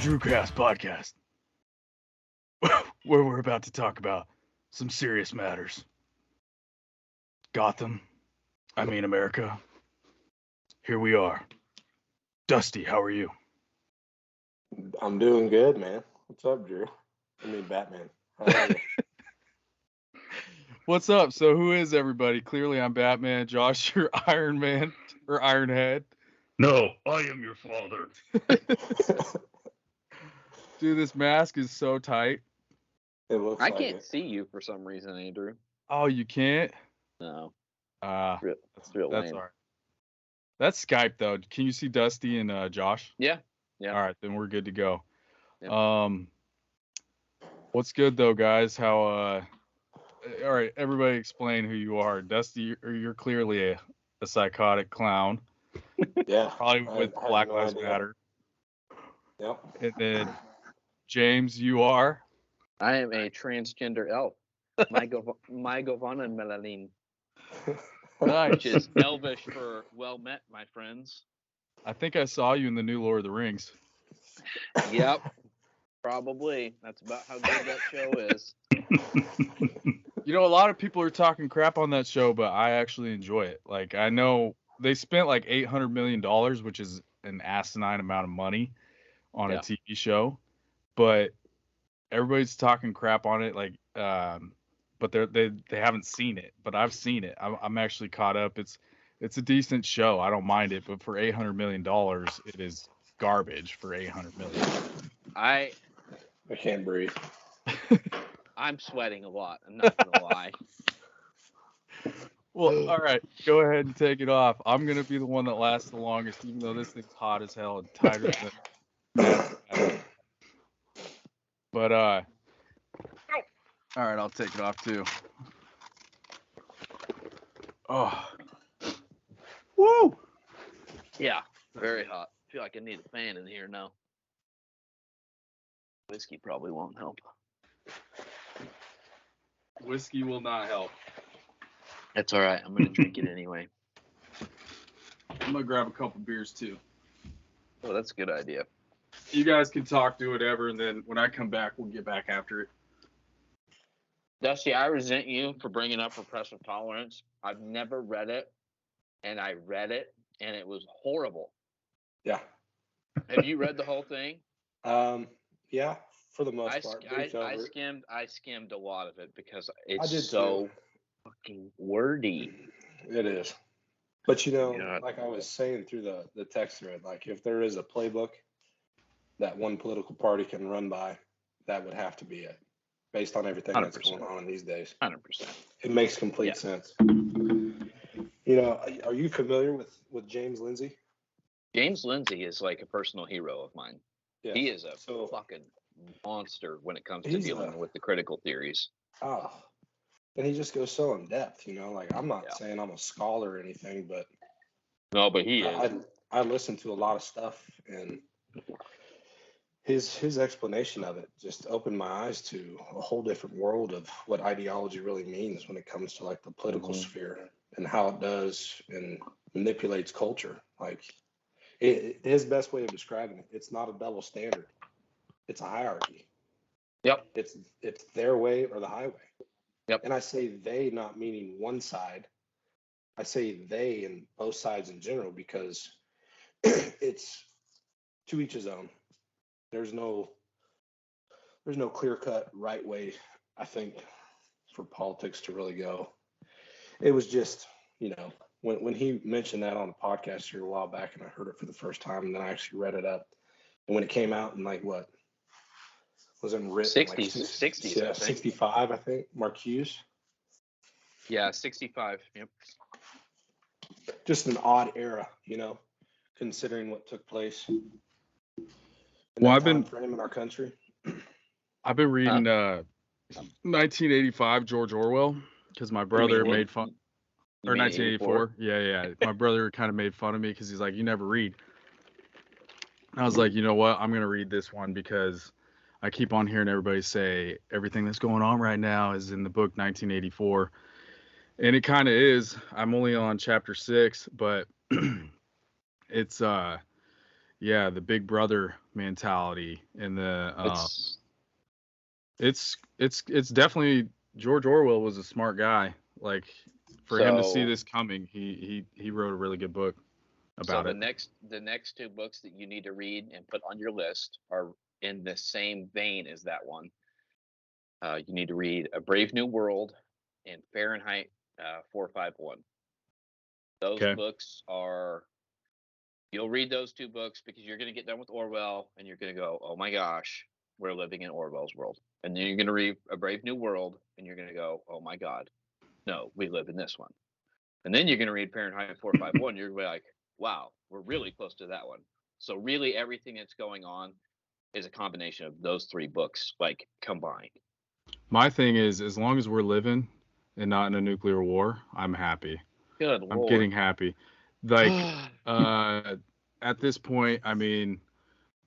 Drewcast podcast, where we're about to talk about some serious matters. Gotham, America. Here we are. Dusty, how are you? I'm doing good, man. What's up, Drew? Batman. How are you? What's up? So who is everybody? Clearly I'm Batman. Josh, you're Iron Man or Ironhead. No, I am your father. Dude, this mask is so tight. It looks I like can't it. see you for some reason, Andrew. Oh, you can't? No. That's real that's lame. all right. That's Skype though. Can you see Dusty and Josh? Yeah. All right, then we're good to go. Yep. What's good though, guys? How all right, everybody explain who you are. Dusty, you're clearly a psychotic clown. Yeah. Probably with I have Black no Lives idea. Matter. Yep. And then Jaymes, you are? I am a transgender elf. My Govana Melanin, Nice. which is Elvish for well met, my friends. I think I saw you in the new Lord of the Rings. Yep. Probably. That's about how good that show is. You know, a lot of people are talking crap on that show, but I actually enjoy it. Like, I know they spent like $800 million, which is an asinine amount of money on a TV show, but everybody's talking crap on it. Like, but they haven't seen it, but I've seen it. I'm actually caught up. It's a decent show. I don't mind it, but for $800 million, it is garbage for $800 million. I can't breathe. I'm sweating a lot. I'm not gonna lie. Well, all right, go ahead and take it off. I'm gonna be the one that lasts the longest, even though this thing's hot as hell and tighter than. But all right, I'll take it off too. Oh, woo! Yeah, very hot. I feel like I need a fan in here now. Whiskey probably won't help. Whiskey will not help. That's all right. I'm gonna drink it anyway. I'm gonna grab a couple beers too. Oh, that's a good idea. You guys can talk, do whatever, and then when I come back, we'll get back after it. Dusty, I resent you for bringing up repressive tolerance. I've never read it, and I read it, and it was horrible. Yeah. Have you read the whole thing? Yeah, for the most part. I skimmed a lot of it because it's too. Fucking wordy. It is. But like I was saying through the text thread, like if there is a playbook that one political party can run by, that would have to be it, based on everything 100%. That's going on these days. 100%. It makes complete sense. Are you familiar with James Lindsay? James Lindsay is like a personal hero of mine. Yeah. He is a fucking monster when it comes to dealing with the critical theories. Oh, and he just goes so in depth, like I'm not saying I'm a scholar or anything, but no, but he is. I listen to a lot of stuff, and his explanation of it just opened my eyes to a whole different world of what ideology really means when it comes to like the political sphere and how it does and manipulates culture. Like his best way of describing it, it's not a double standard. It's a hierarchy. Yep. It's their way or the highway. Yep. And I say they, not meaning one side. I say they and both sides in general because it's to each his own. There's no clear-cut right way, I think, for politics to really go. It was just, when he mentioned that on a podcast here a while back, and I heard it for the first time, and then I actually read it up. And when it came out in like what? Was it written 60s, yeah, 65, I think. Marcuse. Yeah, 65. Yep. Just an odd era, considering what took place. I've been frame in our country. I've been reading 1985 George Orwell because my brother made fun. Or 1984. Yeah. My brother kind of made fun of me because he's like, "You never read." And I was like, you know what? I'm gonna read this one because I keep on hearing everybody say everything that's going on right now is in the book 1984. And it kind of is. I'm only on chapter 6, but it's yeah, the big brother mentality and the it's definitely George Orwell was a smart guy. Like for him to see So this coming, he wrote a really good book so about it. the next two books that you need to read and put on your list are in the same vein as that one. You need to read A Brave New World and Fahrenheit 451. Those Okay. books are, you'll read those two books because you're going to get done with Orwell and you're going to go, oh my gosh, we're living in Orwell's world. And then you're going to read A Brave New World and you're going to go, oh my God, no, we live in this one. And then you're going to read Fahrenheit 451. You're going to be like, wow, we're really close to that one. So really everything that's going on is a combination of those three books, like combined. My thing is, as long as we're living and not in a nuclear war, I'm happy. Good I'm Lord. getting happy. Like at this point, I mean,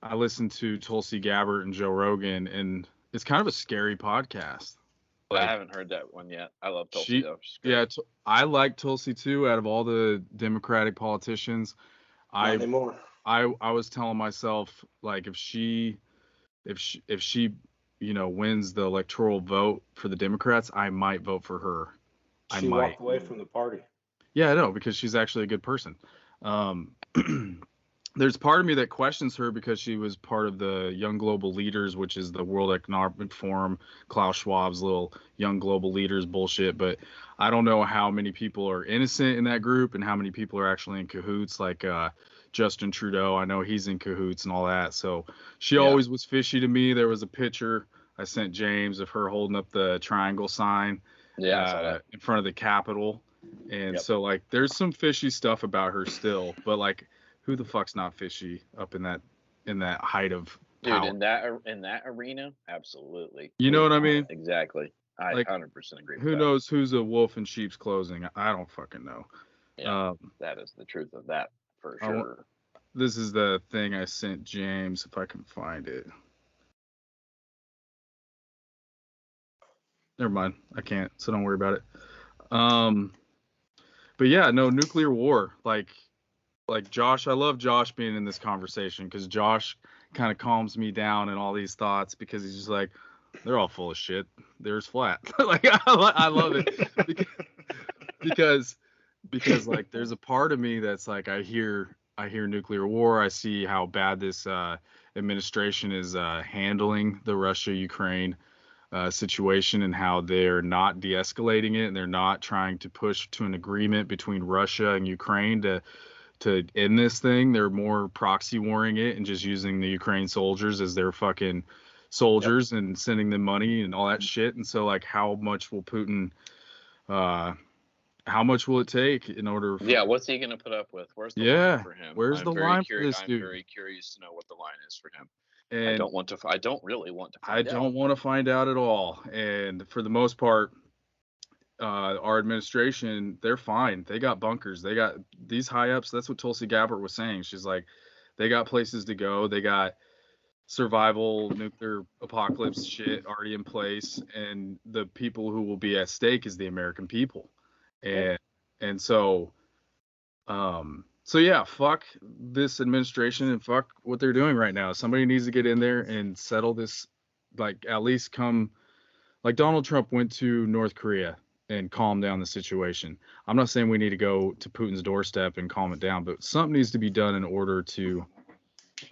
I listen to Tulsi Gabbard and Joe Rogan, and it's kind of a scary podcast. I haven't heard that one yet. I love Tulsi though. Yeah, I like Tulsi too. Out of all the Democratic politicians, Not anymore. I was telling myself, like, if she wins the electoral vote for the Democrats, I might vote for her. She walked away from the party. Yeah, I know, because she's actually a good person. There's part of me that questions her because she was part of the Young Global Leaders, which is the World Economic Forum, Klaus Schwab's little Young Global Leaders bullshit. But I don't know how many people are innocent in that group and how many people are actually in cahoots. Like Justin Trudeau, I know he's in cahoots and all that. So she always was fishy to me. There was a picture I sent Jaymes of her holding up the triangle sign in front of the Capitol. And so, like, there's some fishy stuff about her still, but like, who the fuck's not fishy up in that height of power? Dude, in that arena, absolutely. You know what I mean? Exactly. I 100% agree with who that. knows who's a wolf in sheep's clothing? I don't fucking know. Yeah, that is the truth of that for sure. This is the thing I sent Jaymes, if I can find it. Never mind, I can't, so don't worry about it. But yeah, no, nuclear war. Like Josh, I love Josh being in this conversation because Josh kind of calms me down in all these thoughts because he's just like, they're all full of shit. There's flat. Like I love it because like there's a part of me that's like I hear nuclear war. I see how bad this administration is handling the Russia-Ukraine situation and how they're not de-escalating it and they're not trying to push to an agreement between Russia and Ukraine to end this thing. They're more proxy warring it and just using the Ukraine soldiers as their fucking soldiers and sending them money and all that shit. And so, like, how much will Putin how much will it take in order for... Yeah, what's he gonna put up with? Where's the line for him? Where's the line for this dude? I'm very curious to know what the line is for him. And I don't really want to find out. I don't want to find out at all. And for the most part, our administration, they're fine. They got bunkers. They got these high ups. That's what Tulsi Gabbard was saying. She's like, they got places to go. They got survival nuclear apocalypse shit already in place. And the people who will be at stake is the American people. And so yeah, fuck this administration and fuck what they're doing right now. Somebody needs to get in there and settle this, like, at least come, like Donald Trump went to North Korea and calm down the situation. I'm not saying we need to go to Putin's doorstep and calm it down, but something needs to be done in order to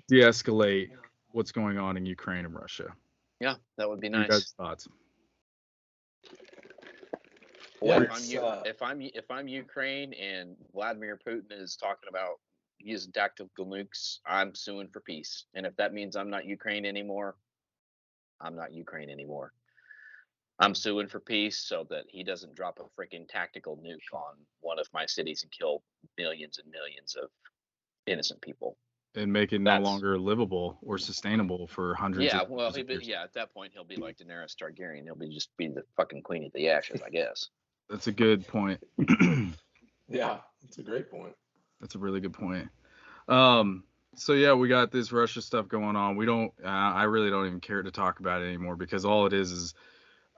de-escalate what's going on in Ukraine and Russia. Yeah, that would be nice. You guys' thoughts? Well, if I'm Ukraine and Vladimir Putin is talking about using tactical nukes, I'm suing for peace. And if that means I'm not Ukraine anymore, I'm not Ukraine anymore. I'm suing for peace so that he doesn't drop a freaking tactical nuke on one of my cities and kill millions and millions of innocent people. And make it no longer livable or sustainable for hundreds of years. At that point, he'll be like Daenerys Targaryen. He'll be just the fucking queen of the ashes, I guess. That's a good point. Yeah, that's a great point. That's a really good point. So yeah, we got this Russia stuff going on. We don't, I really don't even care to talk about it anymore because all it is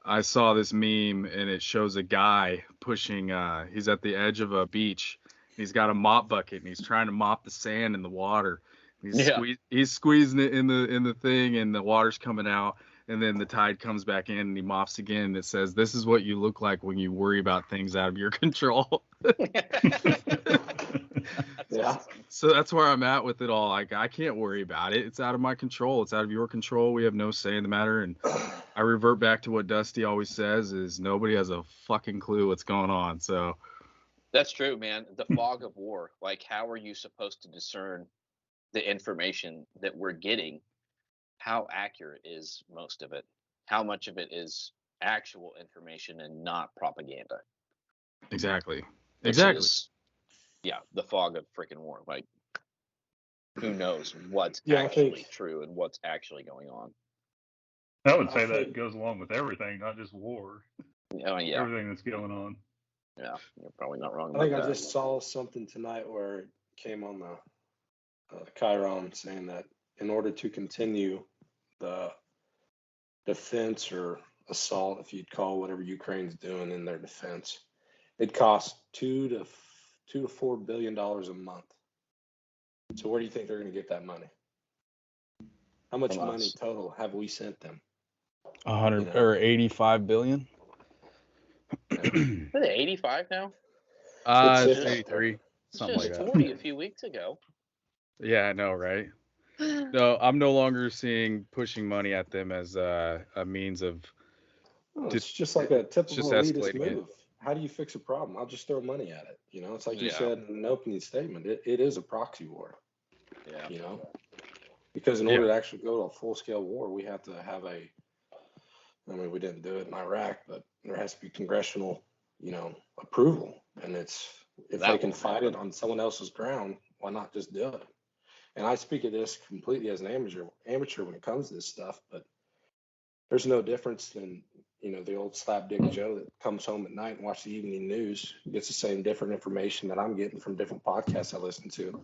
I saw this meme and it shows a guy pushing, he's at the edge of a beach. He's got a mop bucket and he's trying to mop the sand in the water. He's squeezing it in the thing, and the water's coming out, and then the tide comes back in, and he mops again, and it says, "This is what you look like when you worry about things out of your control." Yeah. So that's where I'm at with it all. Like, I can't worry about it. It's out of my control. It's out of your control. We have no say in the matter. And I revert back to what Dusty always says: is nobody has a fucking clue what's going on. So That's true, man. The fog of war. Like, how are you supposed to discern the information that we're getting? How accurate is most of it? How much of it is actual information and not propaganda? exactly. Yeah, the fog of freaking war. Like, who knows what's Yeah, actually true and what's actually going on? I would say that goes along with everything, not just war. Oh yeah, Everything that's going on. yeah. You're probably not wrong I about think that. I just saw something tonight where it came on the Chiron saying that in order to continue the defense or assault, if you'd call whatever Ukraine's doing in their defense, it costs $2 to $4 billion a month. So where do you think they're going to get that money? How much From money us. total have we sent them? 100 or 85 billion. Is it 85 now? It's It's 83, It's something just like that. 40 a few weeks ago. Yeah, I know, right? No, I'm no longer seeing pushing money at them as a means of. It's just like a typical just elitist escalating it. move. How do you fix a problem? I'll just throw money at it. You know, it's like you Yeah. said in an opening statement. It is a proxy war. Yeah. You know, because in order to actually go to a full scale war, we have to have a. I mean, we didn't do it in Iraq, but there has to be congressional, approval. And it's if they can fight it on someone else's ground, why not just do it? And I speak of this completely as an amateur when it comes to this stuff, but there's no difference than the old slapdick Joe that comes home at night and watches the evening news, gets the same different information that I'm getting from different podcasts I listen to.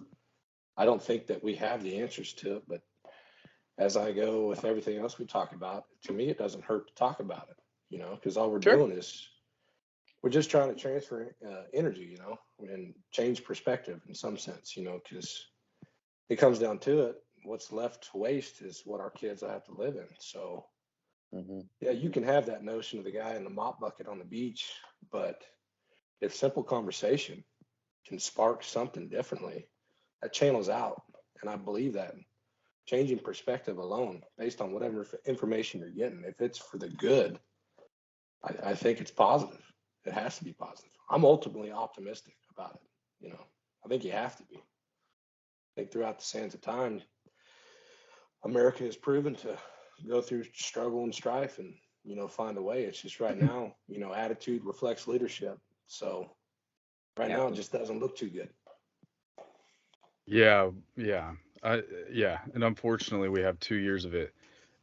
I don't think that we have the answers to it, but as I go with everything else we talk about, to me it doesn't hurt to talk about it, because all we're doing is we're just trying to transfer energy, and change perspective in some sense, because it comes down to it. What's left to waste is what our kids will have to live in. So, yeah, you can have that notion of the guy in the mop bucket on the beach, but if simple conversation can spark something differently, that channels out. And I believe that changing perspective alone, based on whatever information you're getting, if it's for the good, I think it's positive. It has to be positive. I'm ultimately optimistic about it. I think you have to be. I think throughout the sands of time, America has proven to go through struggle and strife and, find a way. It's just right now, attitude reflects leadership. So right now it just doesn't look too good. Yeah. And unfortunately we have 2 years of it.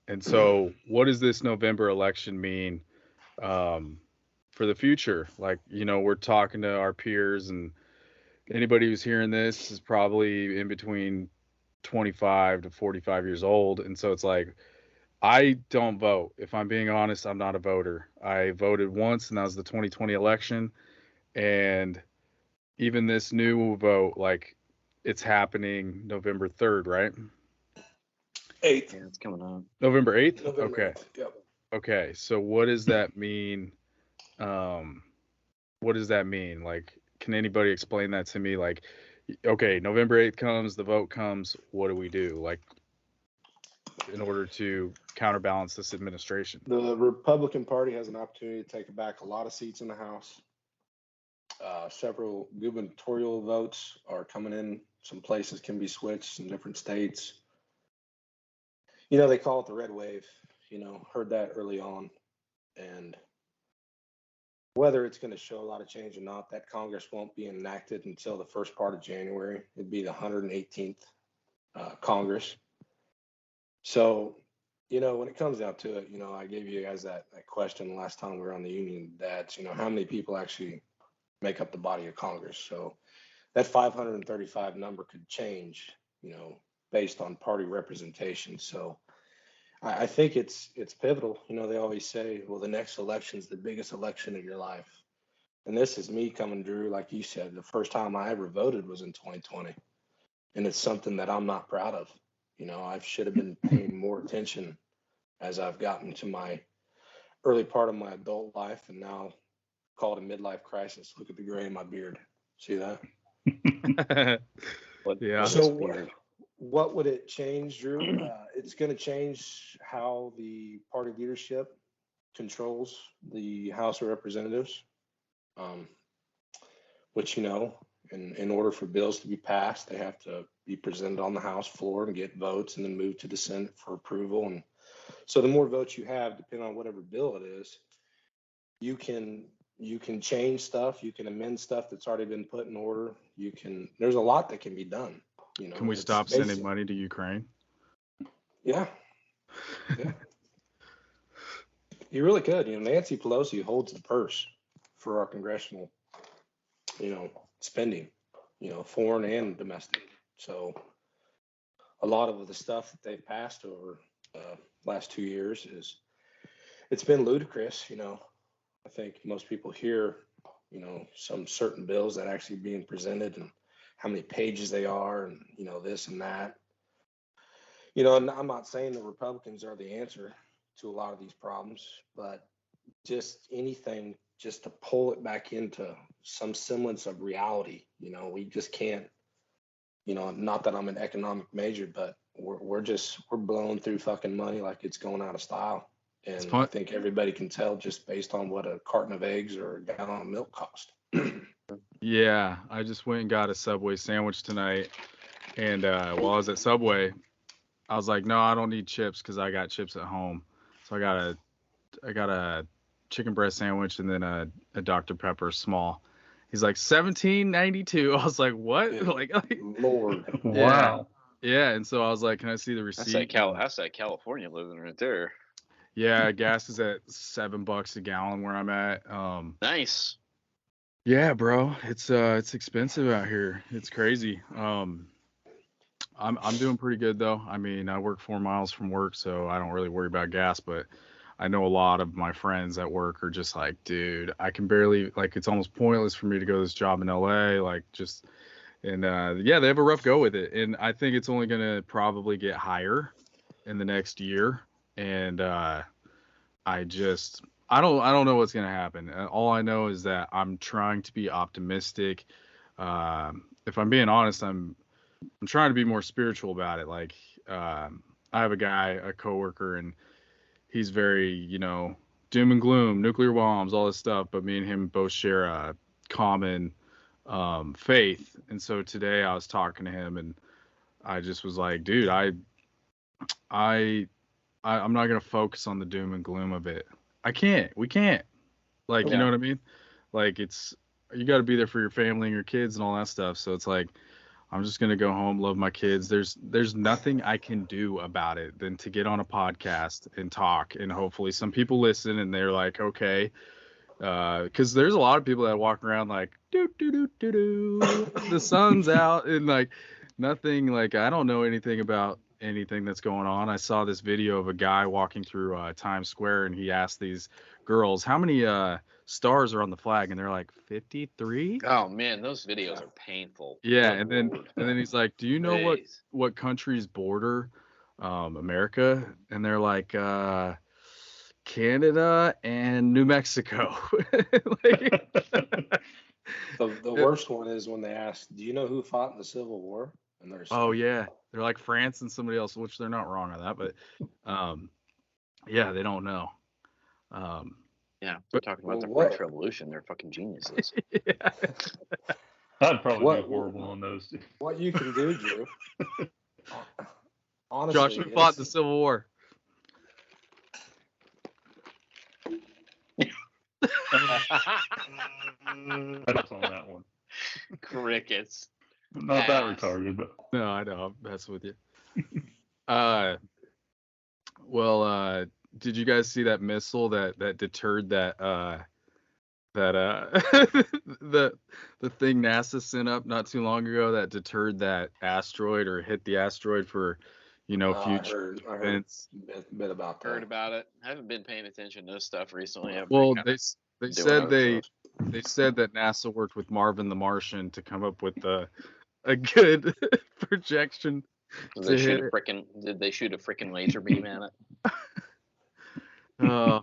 And so what does this November election mean for the future? Like, we're talking to our peers, and anybody who's hearing this is probably in between 25 to 45 years old. And so it's like, I don't vote. If I'm being honest, I'm not a voter. I voted once, and that was the 2020 election. And even this new vote, like, it's happening November 3rd, right? 8th. Yeah, it's coming on. November 8th? November Okay. 8th. Yep. Okay. So what does that mean? What does that mean? Like, can anybody explain that to me? Like, okay, November 8th comes, the vote comes, what do we do? Like, in order to counterbalance this administration? The Republican Party has an opportunity to take back a lot of seats in the House. Several gubernatorial votes are coming in. Some places can be switched in different states. They call it the red wave. Heard that early on. And whether it's going to show a lot of change or not, that Congress won't be enacted until the first part of January. It'd be the 118th Congress. So, when it comes down to it, I gave you guys that question last time we were on the Union DADS, how many people actually make up the body of Congress. So that 535 number could change, based on party representation. So I think it's pivotal. They always say, well, the next election is the biggest election of your life. And this is me coming, Drew, like you said, the first time I ever voted was in 2020. And it's something that I'm not proud of. You know, I should have been paying more attention as I've gotten to my early part of my adult life, and now call it a midlife crisis. Look at the gray in my beard. See that? Yeah. So what would it change, Drew? It's going to change how the party leadership controls the House of Representatives, which, you know, in order for bills to be passed, they have to be presented on the House floor and get votes and then move to the Senate for approval. And so the more votes you have, depending on whatever bill it is, you can change stuff, you can amend stuff that's already been put in order. There's a lot that can be done. You know, can we stop sending money to Ukraine? Yeah. Yeah. You really could. You know, Nancy Pelosi holds the purse for our congressional, you know, spending, you know, foreign and domestic. So a lot of the stuff that they've passed over last 2 years it's been ludicrous. You know, I think most people hear, you know, some certain bills that actually being presented and how many pages they are and, you know, this and that. You know, and I'm not saying the Republicans are the answer to a lot of these problems, but just anything just to pull it back into some semblance of reality. You know, we just can't, you know, not that I'm an economic major, but we're blowing through fucking money like it's going out of style. And I think everybody can tell just based on what a carton of eggs or a gallon of milk cost. Yeah, I just went and got a Subway sandwich tonight, and while I was at Subway, I was like, no, I don't need chips because I got chips at home. So I got a chicken breast sandwich and then a Dr. Pepper small. He's like $17.92. I was like, what? Yeah. Like Lord. Wow. Yeah, and so I was like, can I see the receipt? That's that California living right there. Yeah, gas is at $7 a gallon where I'm at. Nice. Yeah, bro, it's expensive out here. It's crazy. I'm doing pretty good though. I mean, I work 4 miles from work, so I don't really worry about gas, but I know a lot of my friends at work are just like, dude, I can barely, like, it's almost pointless for me to go to this job in LA, like just, and yeah, they have a rough go with it. And I think it's only going to probably get higher in the next year. And I don't know what's going to happen. All I know is that I'm trying to be optimistic. If I'm being honest, I'm trying to be more spiritual about it. Like, I have a coworker, and he's very, you know, doom and gloom, nuclear bombs, all this stuff. But me and him both share a common faith. And so today I was talking to him, and I just was like, dude, I'm not gonna focus on the doom and gloom of it. We can't. Like, you know what I mean? Like, you got to be there for your family and your kids and all that stuff. So it's like, I'm just gonna go home, love my kids. There's nothing I can do about it than to get on a podcast and talk, and hopefully some people listen and they're like, okay, because there's a lot of people that walk around like, do do do do do, the sun's out, and like nothing. Like, I don't know anything about anything that's going on. I saw this video of a guy walking through Times Square, and he asked these girls how many stars are on the flag, and they're like 53. Oh man, those videos are painful. Yeah, Good and Lord. then he's like, do you know what countries border America? And they're like, Canada and New Mexico. Like, The worst one is when they ask, do you know who fought in the Civil War? And they're oh yeah, they're like France and somebody else, which they're not wrong on that, but yeah, they don't know. Yeah, they're talking about the French Revolution. They're fucking geniuses. Yeah. I'd probably be horrible on those. What you can do, Drew. Honestly, Josh, who fought the Civil War? That's on that one. Crickets. Not that retarded, but No, I know, I'm messing with you. Well, did you guys see that missile that deterred that the thing NASA sent up not too long ago that deterred that asteroid, or hit the asteroid for, you know, future events? I heard a bit about that. Heard about it. I haven't been paying attention to this stuff recently. Well, they said they said that NASA worked with Marvin the Martian to come up with the a good projection Did to they shoot hit a it. frickin' Did they shoot a frickin' laser beam at it?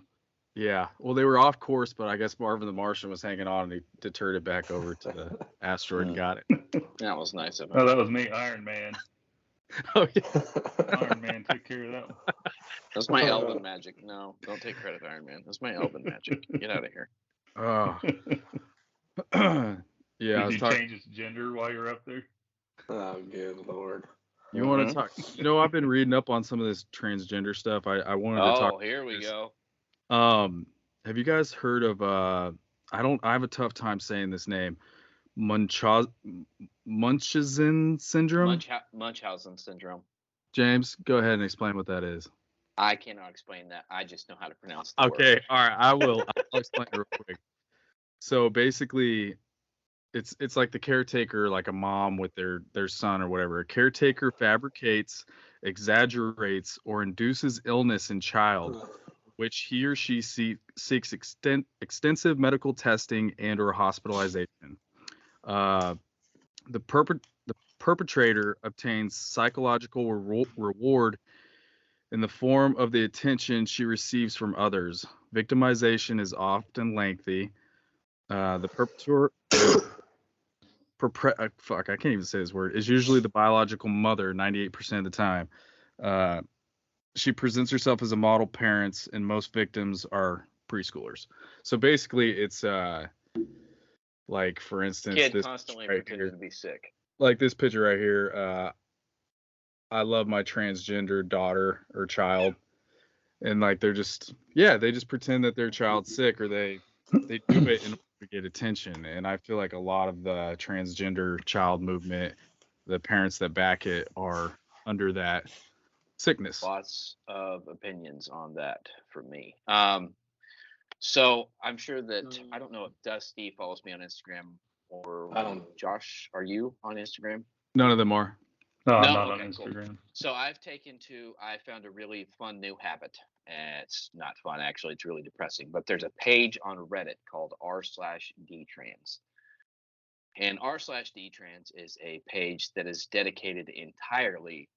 Yeah. Well, they were off course, but I guess Marvin the Martian was hanging on and he deterred it back over to the asteroid and got it. That was nice of him. Oh, that was me, Iron Man. Oh yeah. Iron Man took care of that one. That's my elven magic. No, don't take credit, Iron Man. That's my elven magic. Get out of here. Oh. Yeah. I Did was you talking. change its gender while you're up there? Oh, good Lord. You want to talk? I've been reading up on some of this transgender stuff. I wanted to talk. Oh, here we go. Have you guys heard of I have a tough time saying this name. Munchausen syndrome? Munchausen syndrome. James, go ahead and explain what that is. I cannot explain that. I just know how to pronounce the Okay, word. all right, I'll explain it real quick. So basically, it's like the caretaker, like a mom with their son or whatever. A caretaker fabricates, exaggerates, or induces illness in child, which he or she seeks extensive medical testing and or hospitalization. The perpetrator obtains psychological reward in the form of the attention she receives from others. Victimization is often lengthy. The perpetrator, I can't even say this word, is usually the biological mother 98% of the time. She presents herself as a model parent, and most victims are preschoolers. So basically, it's like, for instance, Kid this constantly right pretending here, to be sick. like this picture right here. I love my transgender daughter or child, and like they just pretend that their child's sick, or they do it in order to get attention. And I feel like a lot of the transgender child movement, the parents that back it are under that sickness. Lots of opinions on that from me. So I'm sure that I don't know if Dusty follows me on Instagram or I don't. Josh. Are you on Instagram? None of them are. No, I'm No? not Okay, on cool. Instagram. So I found a really fun new habit. And it's not fun, actually. It's really depressing. But there's a page on Reddit called r/dtrans. And r/dtrans is a page that is dedicated entirely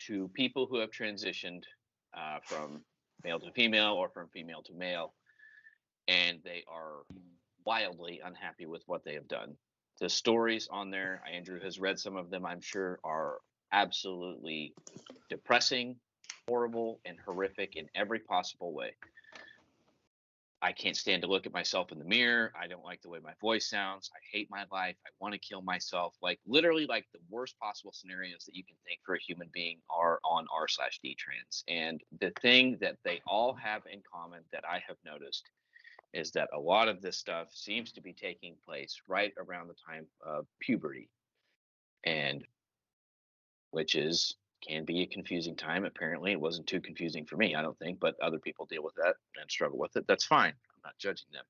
to people who have transitioned from male to female or from female to male. And they are wildly unhappy with what they have done. The stories on there, Andrew has read some of them, I'm sure, are absolutely depressing, horrible, and horrific in every possible way. I can't stand to look at myself in the mirror. I don't like the way my voice sounds. I hate my life. I want to kill myself. Like literally, like the worst possible scenarios that you can think for a human being are on r/dtrans. And the thing that they all have in common that I have noticed is that a lot of this stuff seems to be taking place right around the time of puberty, and which can be a confusing time. Apparently, it wasn't too confusing for me, I don't think, but other people deal with that and struggle with it. That's fine. I'm not judging them.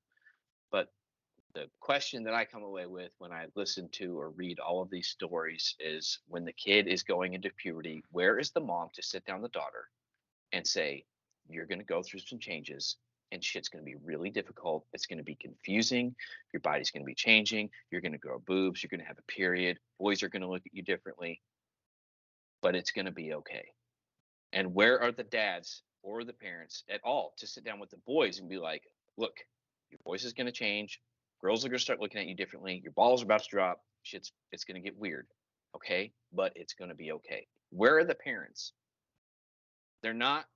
But the question that I come away with when I listen to or read all of these stories is when the kid is going into puberty, where is the mom to sit down the daughter and say, you're going to go through some changes and shit's going to be really difficult. It's going to be confusing. Your body's going to be changing. You're going to grow boobs. You're going to have a period. Boys are going to look at you differently, but it's going to be okay. And where are the dads or the parents at all to sit down with the boys and be like, look, your voice is going to change. Girls are going to start looking at you differently. Your balls are about to drop. It's going to get weird. Okay. But it's going to be okay. Where are the parents? They're not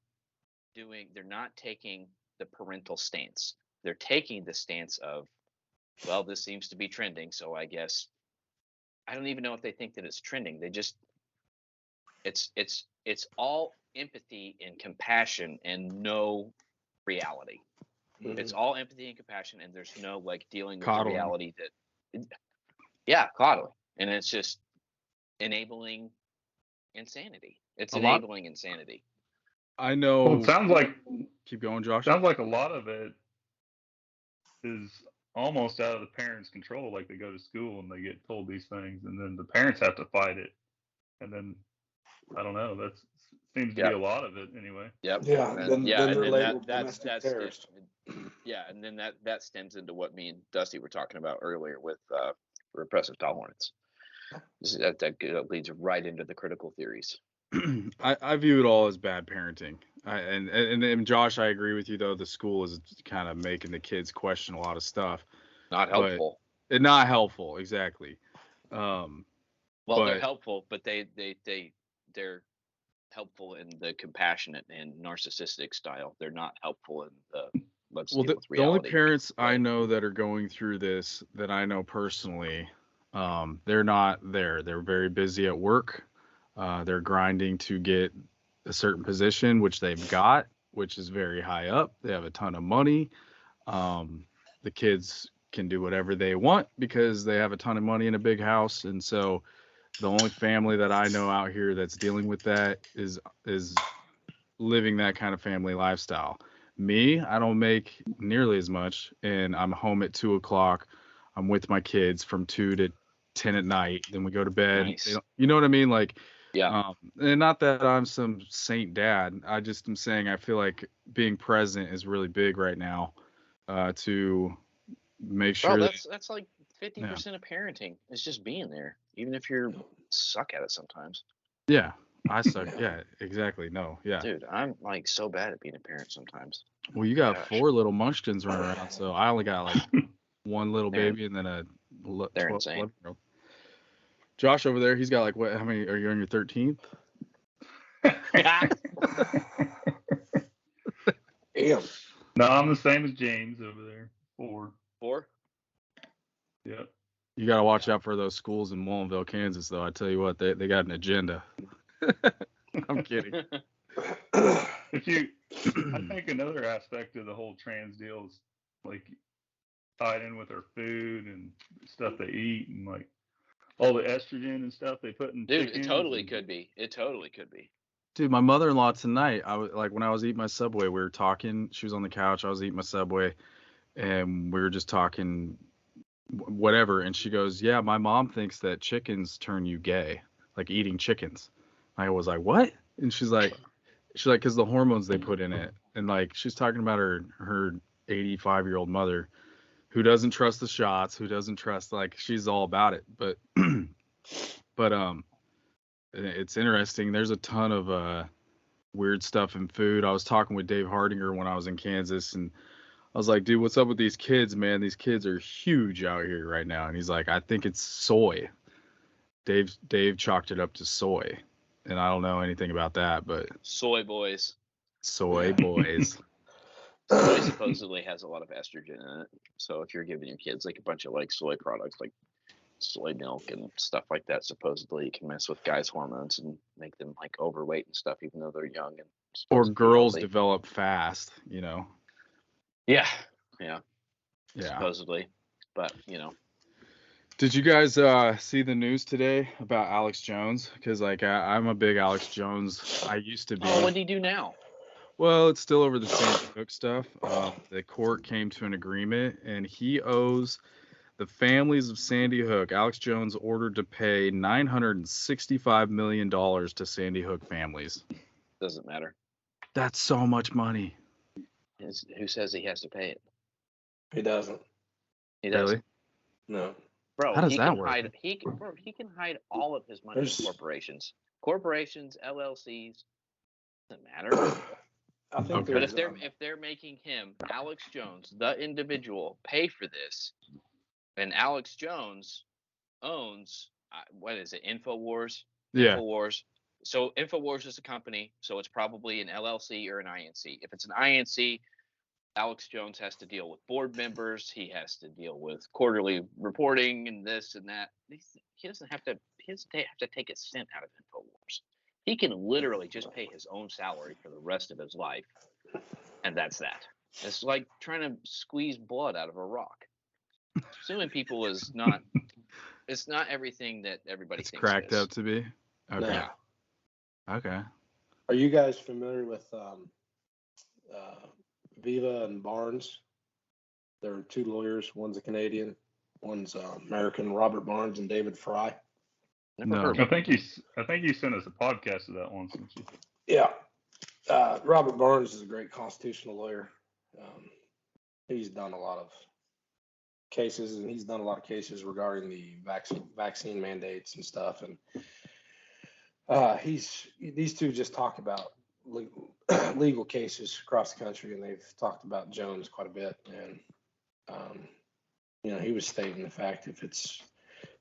taking the parental stance. They're taking the stance of, well, this seems to be trending, so I guess I don't even know if they think that it's trending. They just it's all empathy and compassion and no reality. Mhm. It's all empathy and compassion, and there's no like dealing with Coddling. the reality that coddling. And it's just enabling insanity. It's enabling insanity. I know. Well, it sounds like Keep going, Josh. sounds like a lot of it is almost out of the parents' control. Like they go to school and they get told these things, and then the parents have to fight it. And then I don't know. That seems to be a lot of it anyway. Yep. Yeah. And then they're labeled domestic that's terrorists. yeah, and then that stems into what me and Dusty were talking about earlier with repressive tolerance. That leads right into the critical theories. I view it all as bad parenting. And Josh, I agree with you though. The school is kind of making the kids question a lot of stuff. Not helpful. But not helpful, exactly. Well, but they're helpful, but they're helpful in the compassionate and narcissistic style. They're not helpful in the deal with reality. The only parents I know that are going through this that I know personally, they're not there. They're very busy at work. They're grinding to get a certain position, which they've got, which is very high up. They have a ton of money. The kids can do whatever they want because they have a ton of money in a big house. And so the only family that I know out here that's dealing with that is living that kind of family lifestyle. Me, I don't make nearly as much, and I'm home at 2:00. I'm with my kids from 2 to 10 at night. Then we go to bed. Nice. You know what I mean? Like, yeah. And not that I'm some saint dad. I just am saying I feel like being present is really big right now, to make sure. That's like 50% of parenting. It's just being there, even if you suck at it sometimes. Yeah. I suck. Yeah, exactly. No, yeah. Dude, I'm like so bad at being a parent sometimes. Well, you got 4 little munchkins running around, so I only got like one little baby and then a 12-year-old. Josh over there, he's got like what? How many? Are you on your 13th? Damn. No, I'm the same as Jaymes over there. 4. 4? Yep. You got to watch out for those schools in Mullinville, Kansas, though. I tell you what, they got an agenda. I'm kidding. I think another aspect of the whole trans deal is like tied in with their food and stuff they eat and like all the estrogen and stuff they put in. Dude, it totally could be. It totally could be. Dude, my mother-in-law tonight, I was like, when I was eating my Subway, we were talking. She was on the couch. I was eating my Subway, and we were just talking whatever. And she goes, "Yeah, my mom thinks that chickens turn you gay, like eating chickens." I was like, "What?" And she's like, because the hormones they put in it. And like, she's talking about her 85-year-old mother who doesn't trust the shots, who doesn't trust, like, she's all about it. But it's interesting. There's a ton of weird stuff in food. I was talking with Dave Hardinger when I was in Kansas, and I was like, "Dude, what's up with these kids, man? These kids are huge out here right now." And he's like, "I think it's soy." Dave chalked it up to soy, and I don't know anything about that, but soy boys. Soy boys. Soy supposedly has a lot of estrogen in it, so if you're giving your kids like a bunch of like soy products, like soy milk and stuff like that, supposedly you can mess with guys' hormones and make them like overweight and stuff, even though they're young and or girls develop fast, you know. Yeah. Supposedly, but you know. Did you guys see the news today about Alex Jones? Because like I'm a big Alex Jones. I used to be. Oh, what did he do now? Well, it's still over the Sandy Hook stuff. The court came to an agreement, and he owes the families of Sandy Hook. Alex Jones ordered to pay $965 million to Sandy Hook families. Doesn't matter. That's so much money. Who says he has to pay it? He doesn't. He doesn't. Really? No. Bro, how does that work? He can hide all of his money in corporations. Corporations, LLCs, doesn't matter. I think but if they're making him, Alex Jones, the individual, pay for this, and Alex Jones owns what is it, InfoWars? Yeah. InfoWars. So InfoWars is a company, so it's probably an LLC or an INC. If it's an INC, Alex Jones has to deal with board members. He has to deal with quarterly reporting and this and that. He doesn't have to take a cent out of InfoWars. He can literally just pay his own salary for the rest of his life, and that's that. It's like trying to squeeze blood out of a rock. Suing people is not. It's not everything that everybody thinks cracked it is. up to be. Okay. Yeah. Okay. Are you guys familiar with Viva and Barnes? There are 2 lawyers. One's a Canadian, one's American. Robert Barnes and David Fry. Never heard of I think you sent us a podcast of that one, didn't you? Yeah. Robert Barnes is a great constitutional lawyer. He's done a lot of cases, and he's done a lot of cases regarding the vaccine mandates and stuff. And these two just talk about legal cases across the country, and they've talked about Jones quite a bit. And he was stating the fact, if it's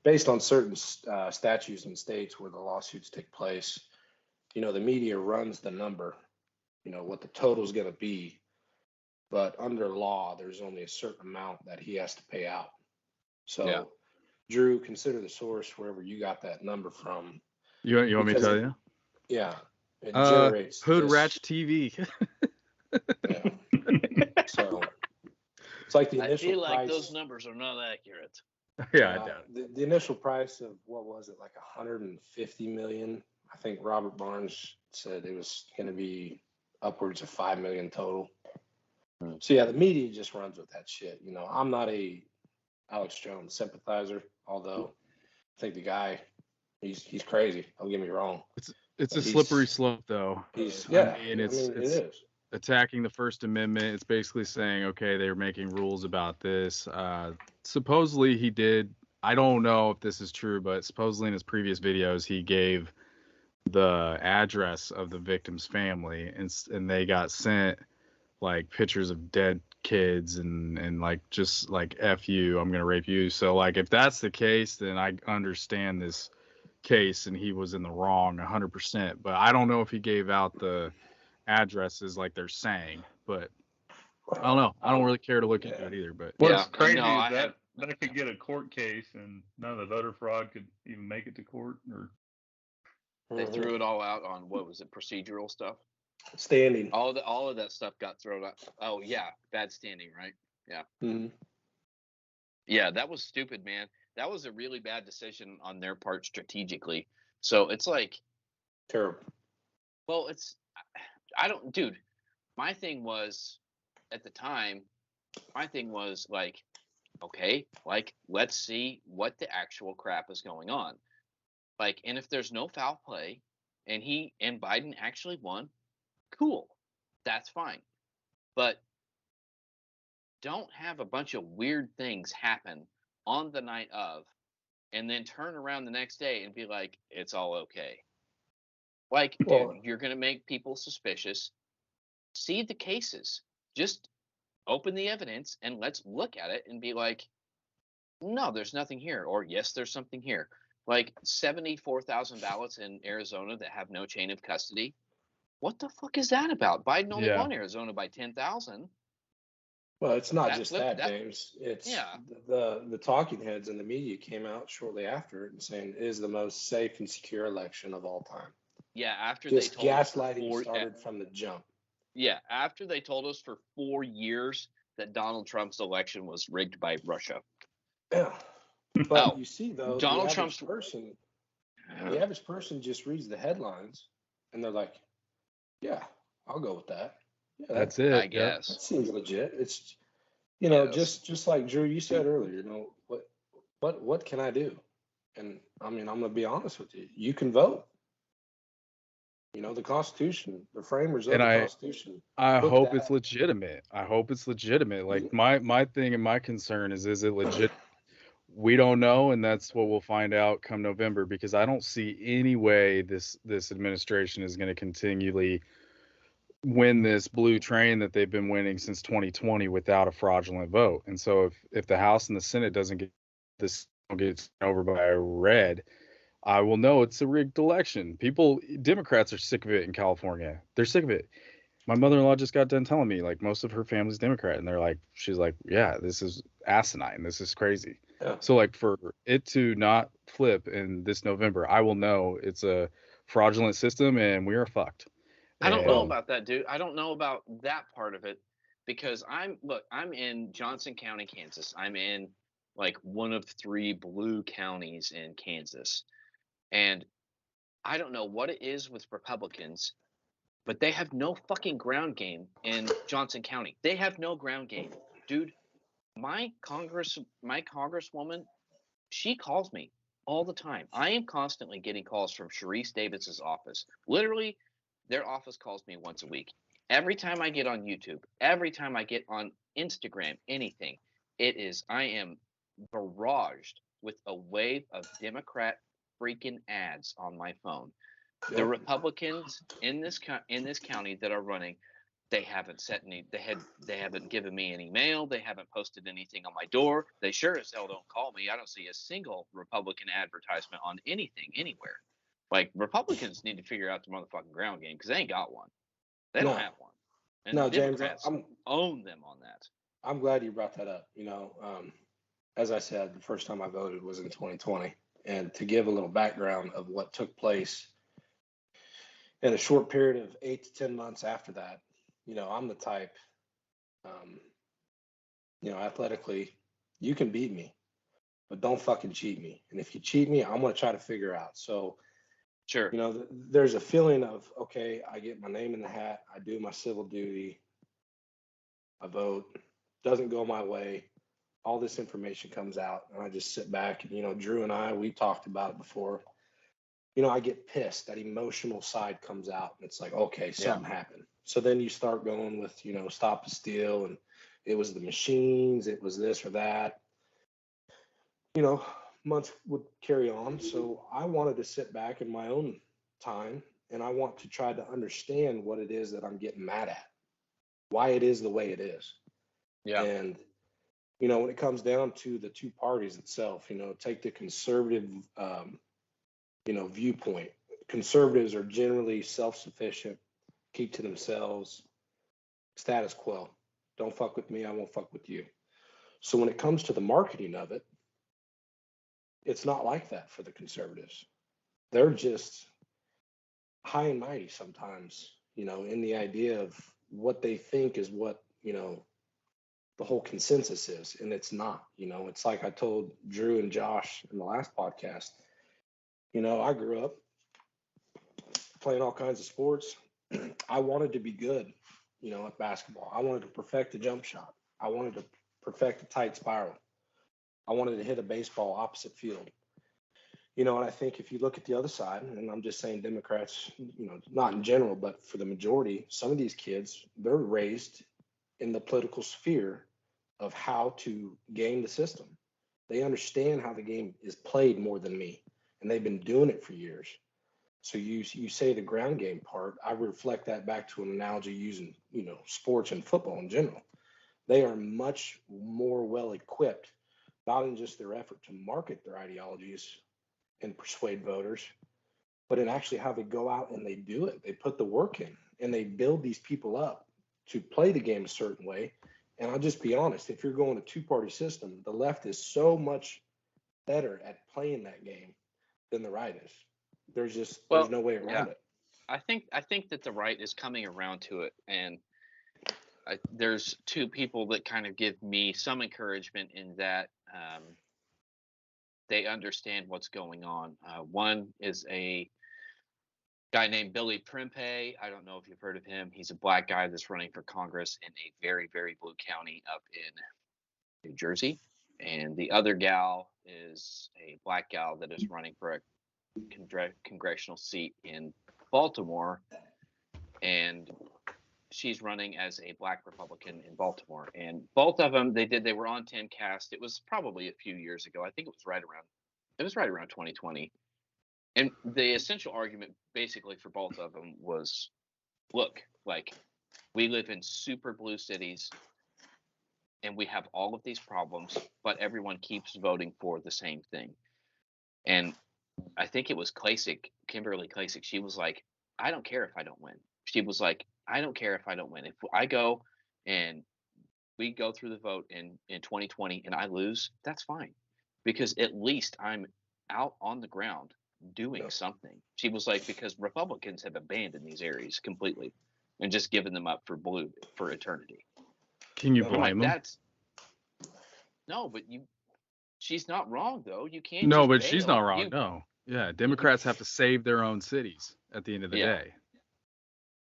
based on certain statutes and states where the lawsuits take place, the media runs the number, what the total is going to be. But under law, there's only a certain amount that he has to pay out. So, Drew, consider the source wherever you got that number from. You want me to tell you? Yeah. It generates Hood Ratch TV. Yeah. So it's like the initial I feel like price, those numbers are not accurate. Yeah, I doubt it. The initial price of, what was it, like 150 million? I think Robert Barnes said it was going to be upwards of 5 million total. So yeah, the media just runs with that shit. I'm not a Alex Jones sympathizer, although I think the guy, he's crazy. Don't get me wrong. It's a slippery slope, though. It It's is attacking the First Amendment. It's basically saying, okay, they're making rules about this. Supposedly he did. I don't know if this is true, but supposedly in his previous videos he gave the address of the victim's family, and they got sent like pictures of dead kids and like, just like, F you, I'm gonna rape you. So like, if that's the case, then I understand this case and he was in the wrong 100%. But I don't know if he gave out the addresses like they're saying. But I don't know. I don't really care to look into it either. But what's crazy is that could get a court case and none of the voter fraud could even make it to court. Or they threw it all out on, what was it, procedural stuff? Standing. All of that stuff got thrown out. Oh yeah, bad standing, right? Yeah. Mm-hmm. Yeah, that was stupid, man. That was a really bad decision on their part strategically. So it's like terrible. Well, dude. My thing was, at the time, like, okay, like, let's see what the actual crap is going on. Like, and if there's no foul play and Biden actually won, cool. That's fine. But don't have a bunch of weird things happen on the night of and then turn around the next day and be like, it's all okay. Like, dude, you're going to make people suspicious. See the cases. Just open the evidence and let's look at it and be like, no, there's nothing here. Or yes, there's something here. Like 74,000 ballots in Arizona that have no chain of custody. What the fuck is that about? Biden only won Arizona by 10,000. Well, it's not just that, James. It's the talking heads in the media came out shortly after it and saying it is the most safe and secure election of all time. Yeah, after just they told gaslighting started from the jump. Yeah, after they told us for 4 years that Donald Trump's election was rigged by Russia. Yeah, but you see, though, Donald the average person just reads the headlines and they're like, "Yeah, I'll go with that." Yeah, that's it. I guess that seems legit. It's just like Drew, you said earlier. What can I do? And I mean, I'm gonna be honest with you. You can vote. The Constitution, the framers of the Constitution. I hope it's legitimate. Like my thing and my concern is it legit? We don't know, and that's what we'll find out come November, because I don't see any way this administration is going to continually win this blue train that they've been winning since 2020 without a fraudulent vote. And so if the House and the Senate doesn't get over by a red, I will know it's a rigged election. Democrats are sick of it in California. They're sick of it. My mother-in-law just got done telling me, like, most of her family's Democrat, and she's like, yeah, this is asinine. This is crazy. Yeah. So like, for it to not flip in this November, I will know it's a fraudulent system and we are fucked. I don't know about that, dude. I don't know about that part of it, because I'm in Johnson County, Kansas. I'm in like one of 3 blue counties in Kansas. And I don't know what it is with Republicans, but they have no fucking ground game in Johnson County. They have no ground game. Dude, my congresswoman, she calls me all the time. I am constantly getting calls from Sharice Davis's office. Literally, their office calls me once a week. Every time I get on YouTube, every time I get on Instagram, anything, I am barraged with a wave of Democrat freaking ads on my phone. Yep. The Republicans in this county that are running, they haven't they haven't given me any mail. They haven't posted anything on my door. They sure as hell don't call me. I don't see a single Republican advertisement on anything anywhere. Like, Republicans need to figure out the motherfucking ground game, because they ain't got one. They don't have one. And No, the James, Democrats own them on that. I'm glad you brought that up. You know, as I said, the first time I voted was in 2020. And to give a little background of what took place in a short period of 8 to 10 months after that, you know, I'm the type, you know, athletically, you can beat me, but don't fucking cheat me. And if you cheat me, I'm going to try to figure out. So, Sure. you know, there's a feeling of, okay, I get my name in the hat, I do my civil duty, I vote, doesn't go my way, all this information comes out, and I just sit back. And, you know, Drew and I, we talked about it before. You know, I get pissed. That emotional side comes out, and it's like, okay, something happened. So then you start going with, you know, stop the steal, and it was the machines, it was this or that. You know, months would carry on. So I wanted to sit back in my own time, and I want to try to understand what it is that I'm getting mad at, why it is the way it is. Yeah. And, you know, when it comes down to the two parties itself, you know, take the conservative, you know, viewpoint. Conservatives are generally self-sufficient, keep to themselves, status quo. Don't fuck with me, I won't fuck with you. So when it comes to the marketing of it, it's not like that for the conservatives. They're just high and mighty sometimes, you know, in the idea of what they think is what, you know, the whole consensus is, and it's not. You know, it's like I told Drew and Josh in the last podcast. You know, I grew up playing all kinds of sports. I wanted to be good, you know, at basketball. I wanted to perfect the jump shot. I wanted to perfect a tight spiral. I wanted to hit a baseball opposite field. You know, and I think if you look at the other side, and I'm just saying Democrats, you know, not in general, but for the majority, some of these kids, they're raised in the political sphere of how to game the system. They understand how the game is played more than me, and they've been doing it for years. So you say the ground game part, I reflect that back to an analogy using, you know, sports and football in general. They are much more well equipped, not in just their effort to market their ideologies and persuade voters, but in actually how they go out and they do it. They put the work in, and they build these people up to play the game a certain way. And I'll just be honest, if you're going a two-party system, the left is so much better at playing that game than the right is. There's no way around it. I think that the right is coming around to it, and there's two people that kind of give me some encouragement in that they understand what's going on. One is a guy named Billy Prempeh. I don't know if you've heard of him. He's a black guy that's running for Congress in a very, very blue county up in New Jersey. And the other gal is a black gal that is running for a congressional seat in Baltimore. And she's running as a black Republican in Baltimore. And both of them, they were on 10 cast. It was probably a few years ago. I think it was right around 2020. And the essential argument basically for both of them was, look, like, we live in super blue cities and we have all of these problems, but everyone keeps voting for the same thing. And I think it was Kimberly Klasick. She was like, I don't care if I don't win. She was like, I don't care if I don't win. If I go and we go through the vote in 2020 and I lose, that's fine, because at least I'm out on the ground doing something. She was like, because Republicans have abandoned these areas completely and just given them up for blue for eternity. Can you blame them? No, but she's not wrong though. You can't. No, but she's not wrong. No. Yeah, Democrats have to save their own cities at the end of the day.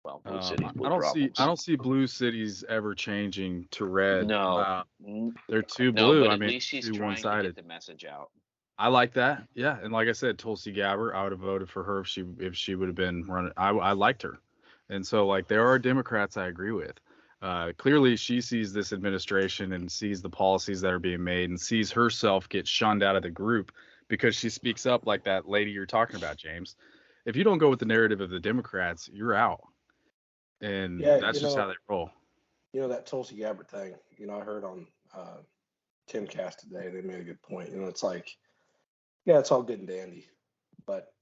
Well, blue cities, blue I don't see blue cities ever changing to red. No, they're too blue. But I at mean, least she's too trying one-sided. to get the message out. I like that. Yeah, and like I said, Tulsi Gabbard, I would have voted for her if she would have been running. I liked her, and so like there are Democrats I agree with. Clearly, she sees this administration and sees the policies that are being made and sees herself get shunned out of the group because she speaks up like that lady you're talking about, James. If you don't go with the narrative of the Democrats, you're out. And Yeah, that's just how they roll. That Tulsi Gabbard thing, I heard on Timcast today, they made a good point. It's like, yeah, it's all good and dandy, but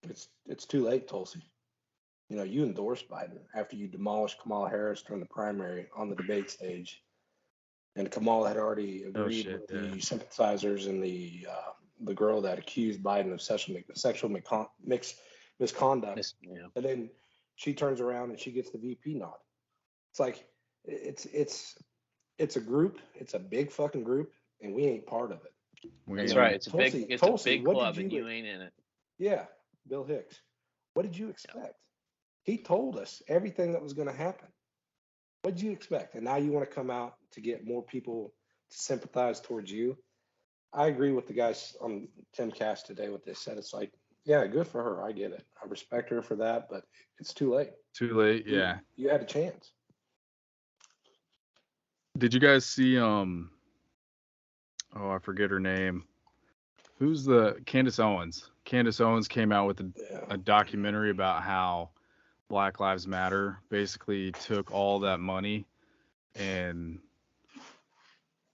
it's too late, Tulsi. You endorsed Biden after you demolished Kamala Harris during the primary on the debate stage, and Kamala had already agreed with the sympathizers and the girl that accused Biden of sexual misconduct, and then she turns around and she gets the VP nod. It's like it's a group, it's a big fucking group, and we ain't part of it. That's right. It's a big club, and you ain't in it. Yeah, Bill Hicks. What did you expect? He told us everything that was going to happen. What did you expect? And now you want to come out to get more people to sympathize towards you? I agree with the guys on Timcast today, what they said. It's like, yeah, good for her. I get it. I respect her for that, but it's too late. Too late, yeah. You had a chance. Did you guys see I forget her name. Who's the Candace Owens? Candace Owens came out with a documentary about how Black Lives Matter basically took all that money and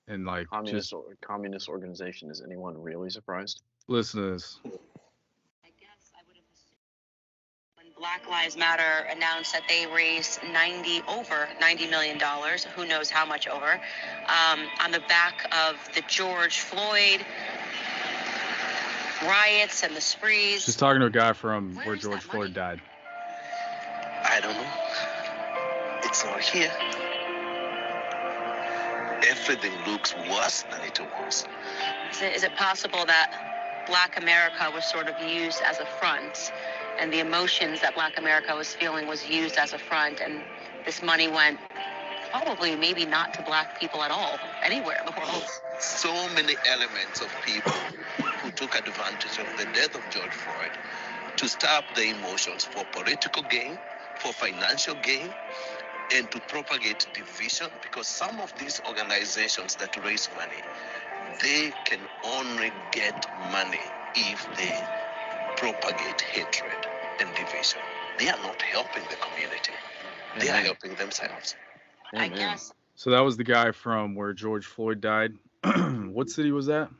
like communist organization. Is anyone really surprised? Listen to this. I guess I would have assumed when Black Lives Matter announced that they raised over $90 million, who knows how much over, on the back of the George Floyd riots and the sprees. She's talking to a guy from where George Floyd died. I don't know. It's not here. Everything looks worse than it was. Is it possible that Black America was sort of used as a front, and the emotions that Black America was feeling was used as a front, and this money went probably maybe not to Black people at all, anywhere in the world? So many elements of people who took advantage of the death of George Floyd to stir up the emotions for political gain, for financial gain, and to propagate division, because some of these organizations that raise money, they can only get money if they propagate hatred and division. They are not helping the community. They are helping themselves. I guess. So that was the guy from where George Floyd died. What city was that?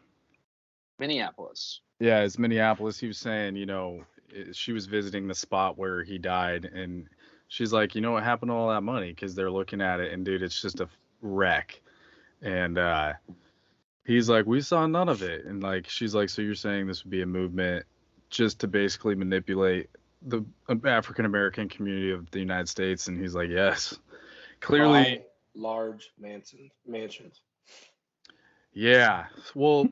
Minneapolis. Yeah, it's Minneapolis. He was saying, she was visiting the spot where he died, and she's like, what happened to all that money? Because they're looking at it, and dude, it's just a wreck. And he's like, we saw none of it. And like, she's like, so you're saying this would be a movement just to basically manipulate the African American community of the United States? And he's like, yes. Clearly, large mansions. Yeah. Well,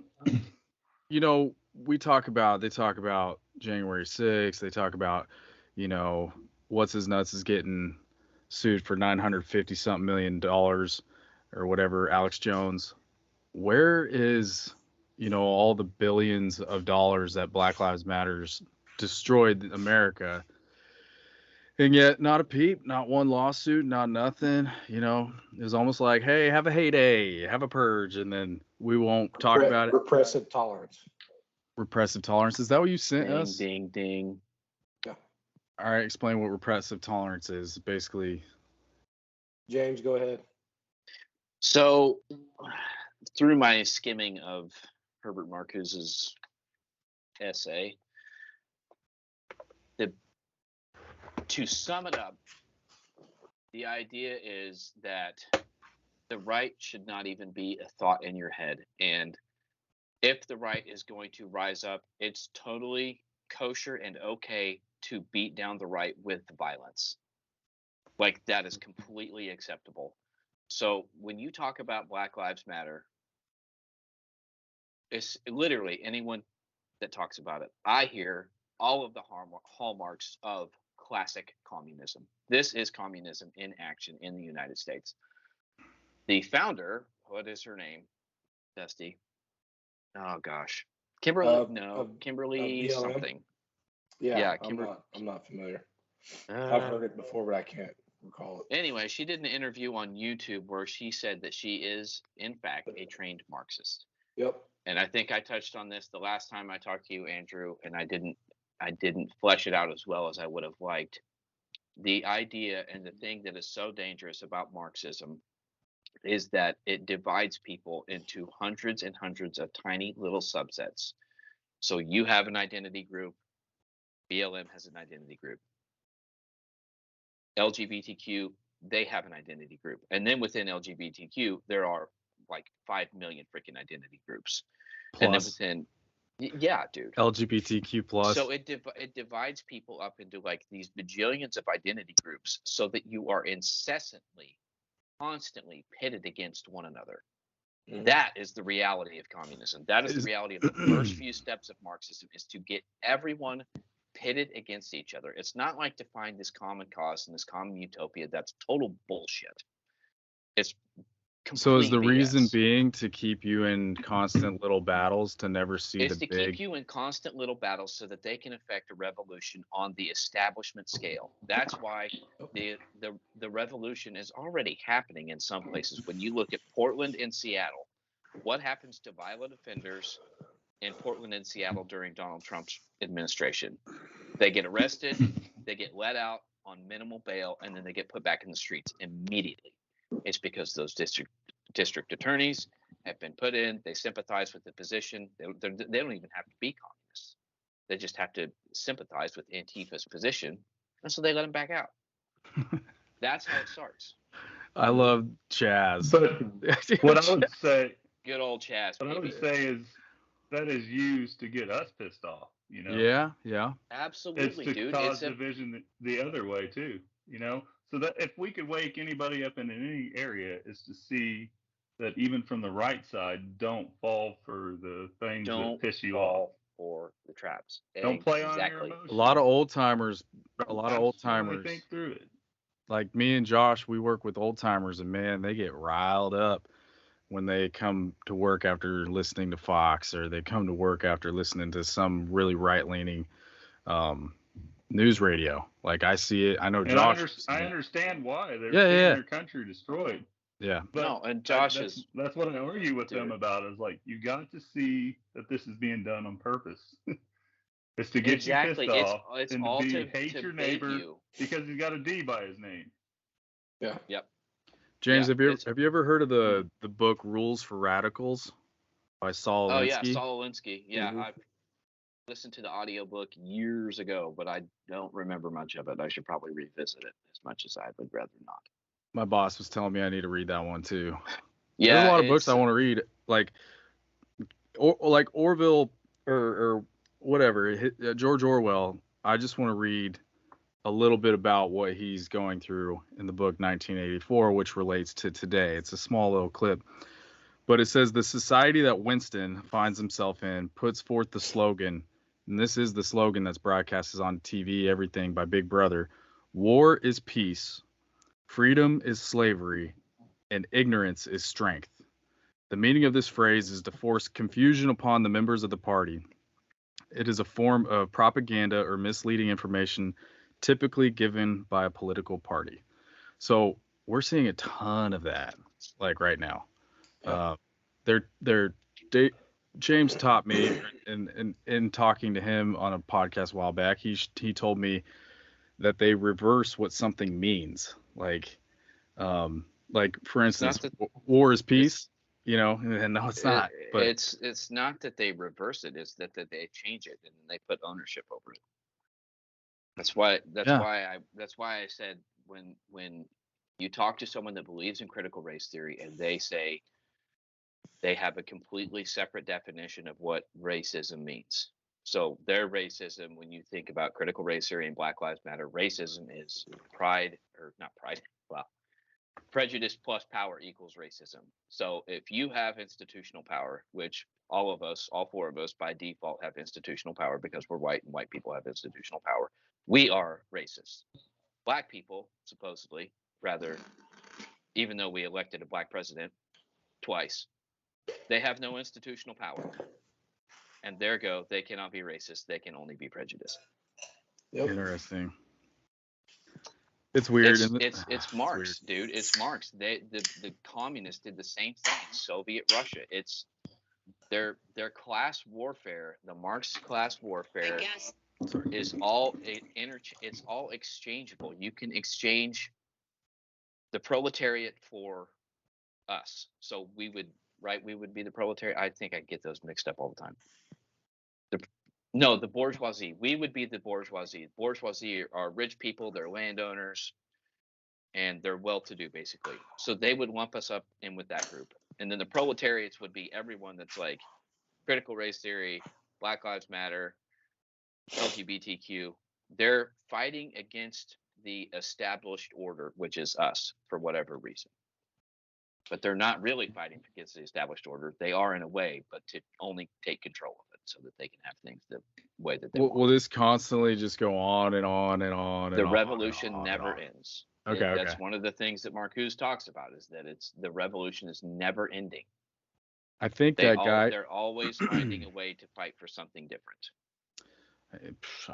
they talk about January 6th. They talk about, what's his nuts is getting sued for $950 million or whatever, Alex Jones. Where is, all the billions of dollars that Black Lives Matters destroyed America? And yet, not a peep, not one lawsuit, not nothing. It was almost like, hey, have a heyday, have a purge, and then we won't talk about it. Repressive tolerance. Repressive tolerance. Is that what you sent us? Ding, ding. Yeah. All right, explain what repressive tolerance is, basically. James, go ahead. So, through my skimming of Herbert Marcuse's essay, to sum it up, the idea is that the right should not even be a thought in your head. And if the right is going to rise up, it's totally kosher and okay to beat down the right with violence. Like, that is completely acceptable. So when you talk about Black Lives Matter, it's literally anyone that talks about it. I hear all of the hallmarks of classic communism. This is communism in action in the United States. The founder, what is her name? Dusty. Oh gosh. Kimberly something. Yeah, Kimberly. I'm not familiar. I've heard it before, but I can't recall it. Anyway, she did an interview on YouTube where she said that she is, in fact, a trained Marxist. Yep. And I think I touched on this the last time I talked to you, Andrew, and I didn't flesh it out as well as I would have liked. The idea and the thing that is so dangerous about Marxism is that it divides people into hundreds and hundreds of tiny little subsets. So you have an identity group, BLM has an identity group, LGBTQ, they have an identity group. And then within LGBTQ, there are like 5 million freaking identity groups. Plus. And then within, yeah, dude. LGBTQ plus. So it divides people up into like these bajillions of identity groups so that you are incessantly, constantly pitted against one another. Mhm. That is the reality of communism. That is the reality of the first few steps of Marxism, is to get everyone pitted against each other. It's not like to find this common cause and this common utopia. That's total bullshit. It's So is the complete reason BS. being to keep you in constant little battles to never see It's the to big? keep you in constant little battles so that they can effect a revolution on the establishment scale. That's why the revolution is already happening in some places. When you look at Portland and Seattle, what happens to violent offenders in Portland and Seattle during Donald Trump's administration? They get arrested, they get let out on minimal bail, and then they get put back in the streets immediately. It's because those district attorneys have been put in, they sympathize with the position. They don't even have to be communists. They just have to sympathize with Antifa's position, and so they let them back out. That's how it starts. I love Chaz. But what I would say, Good old Chaz. what I Baby. would say is that is used to get us pissed off. You know. Yeah. It's Absolutely, to dude. cause division the other way too. You know. So that if we could wake anybody up in any area, is to see that even from the right side, don't fall for the things that piss you off. For the traps. Don't play on your Exactly. emotions. A lot of old timers. Absolutely think through it. Like me and Josh, we work with old timers, and man, they get riled up when they come to work after listening to Fox, or they come to work after listening to some really right-leaning news radio. Like I see it. I know And Josh. I understand why they're Yeah, seeing yeah. their country destroyed. Yeah. But No, and Josh is. That's what I argue with them Dude. about. Is like, you got to see that this is being done on purpose. It's to get Exactly. you pissed off It's and all to to hate your bait neighbor you. because he's got a D by his name. Yeah. Yep. James, Yeah, have you ever heard of the book Rules for Radicals by Saul Alinsky? Oh yeah, Saul Alinsky. Yeah, Mhm. I've listened to the audiobook years ago, but I don't remember much of it. I should probably revisit it as much as I would rather not. My boss was telling me I need to read that one too. Yeah, There's a lot of books I want to read, like Orville or whatever, George Orwell. I just want to read a little bit about what he's going through in the book 1984, which relates to today. It's a small little clip, but it says the society that Winston finds himself in puts forth the slogan, and this is the slogan that's broadcasted on TV, everything by Big Brother: war is peace, freedom is slavery, and ignorance is strength. The meaning of this phrase is to force confusion upon the members of the party. It is a form of propaganda or misleading information typically given by a political party. So we're seeing a ton of that, like right now. James taught me in talking to him on a podcast a while back. He told me that they reverse what something means. Like for instance, war is peace. You know, and no, it's not. But it's not that they reverse it; it's that they change it and they put ownership over it. That's why I said when you talk to someone that believes in critical race theory and they say they have a completely separate definition of what racism means. So their racism, when you think about critical race theory and Black Lives Matter, racism is prejudice plus power equals racism. So if you have institutional power, which all four of us by default have institutional power because we're white and white people have institutional power, we are racist. Black people, supposedly, rather, even though we elected a black president twice, they have no institutional power. And there go, they cannot be racist. They can only be prejudiced. Yep. Interesting. It's weird. It's Marx, dude. It's Marx. The communists did the same thing in Soviet Russia. It's their class warfare. The Marx class warfare is all it's all exchangeable. You can exchange the proletariat for us. So we would be the proletariat. I think I get those mixed up all the time. The bourgeoisie. We would be the bourgeoisie. Bourgeoisie are rich people. They're landowners, and they're well-to-do, basically. So they would lump us up in with that group. And then the proletariats would be everyone that's like critical race theory, Black Lives Matter, LGBTQ. They're fighting against the established order, which is us, for whatever reason. But they're not really fighting against the established order. They are in a way, but to only take control of it so that they can have things the way that they want. Will this constantly just go on and on and on? The revolution never ends. Okay, That's one of the things that Marcuse talks about, is that the revolution is never ending. I think they're always finding a way to fight for something different.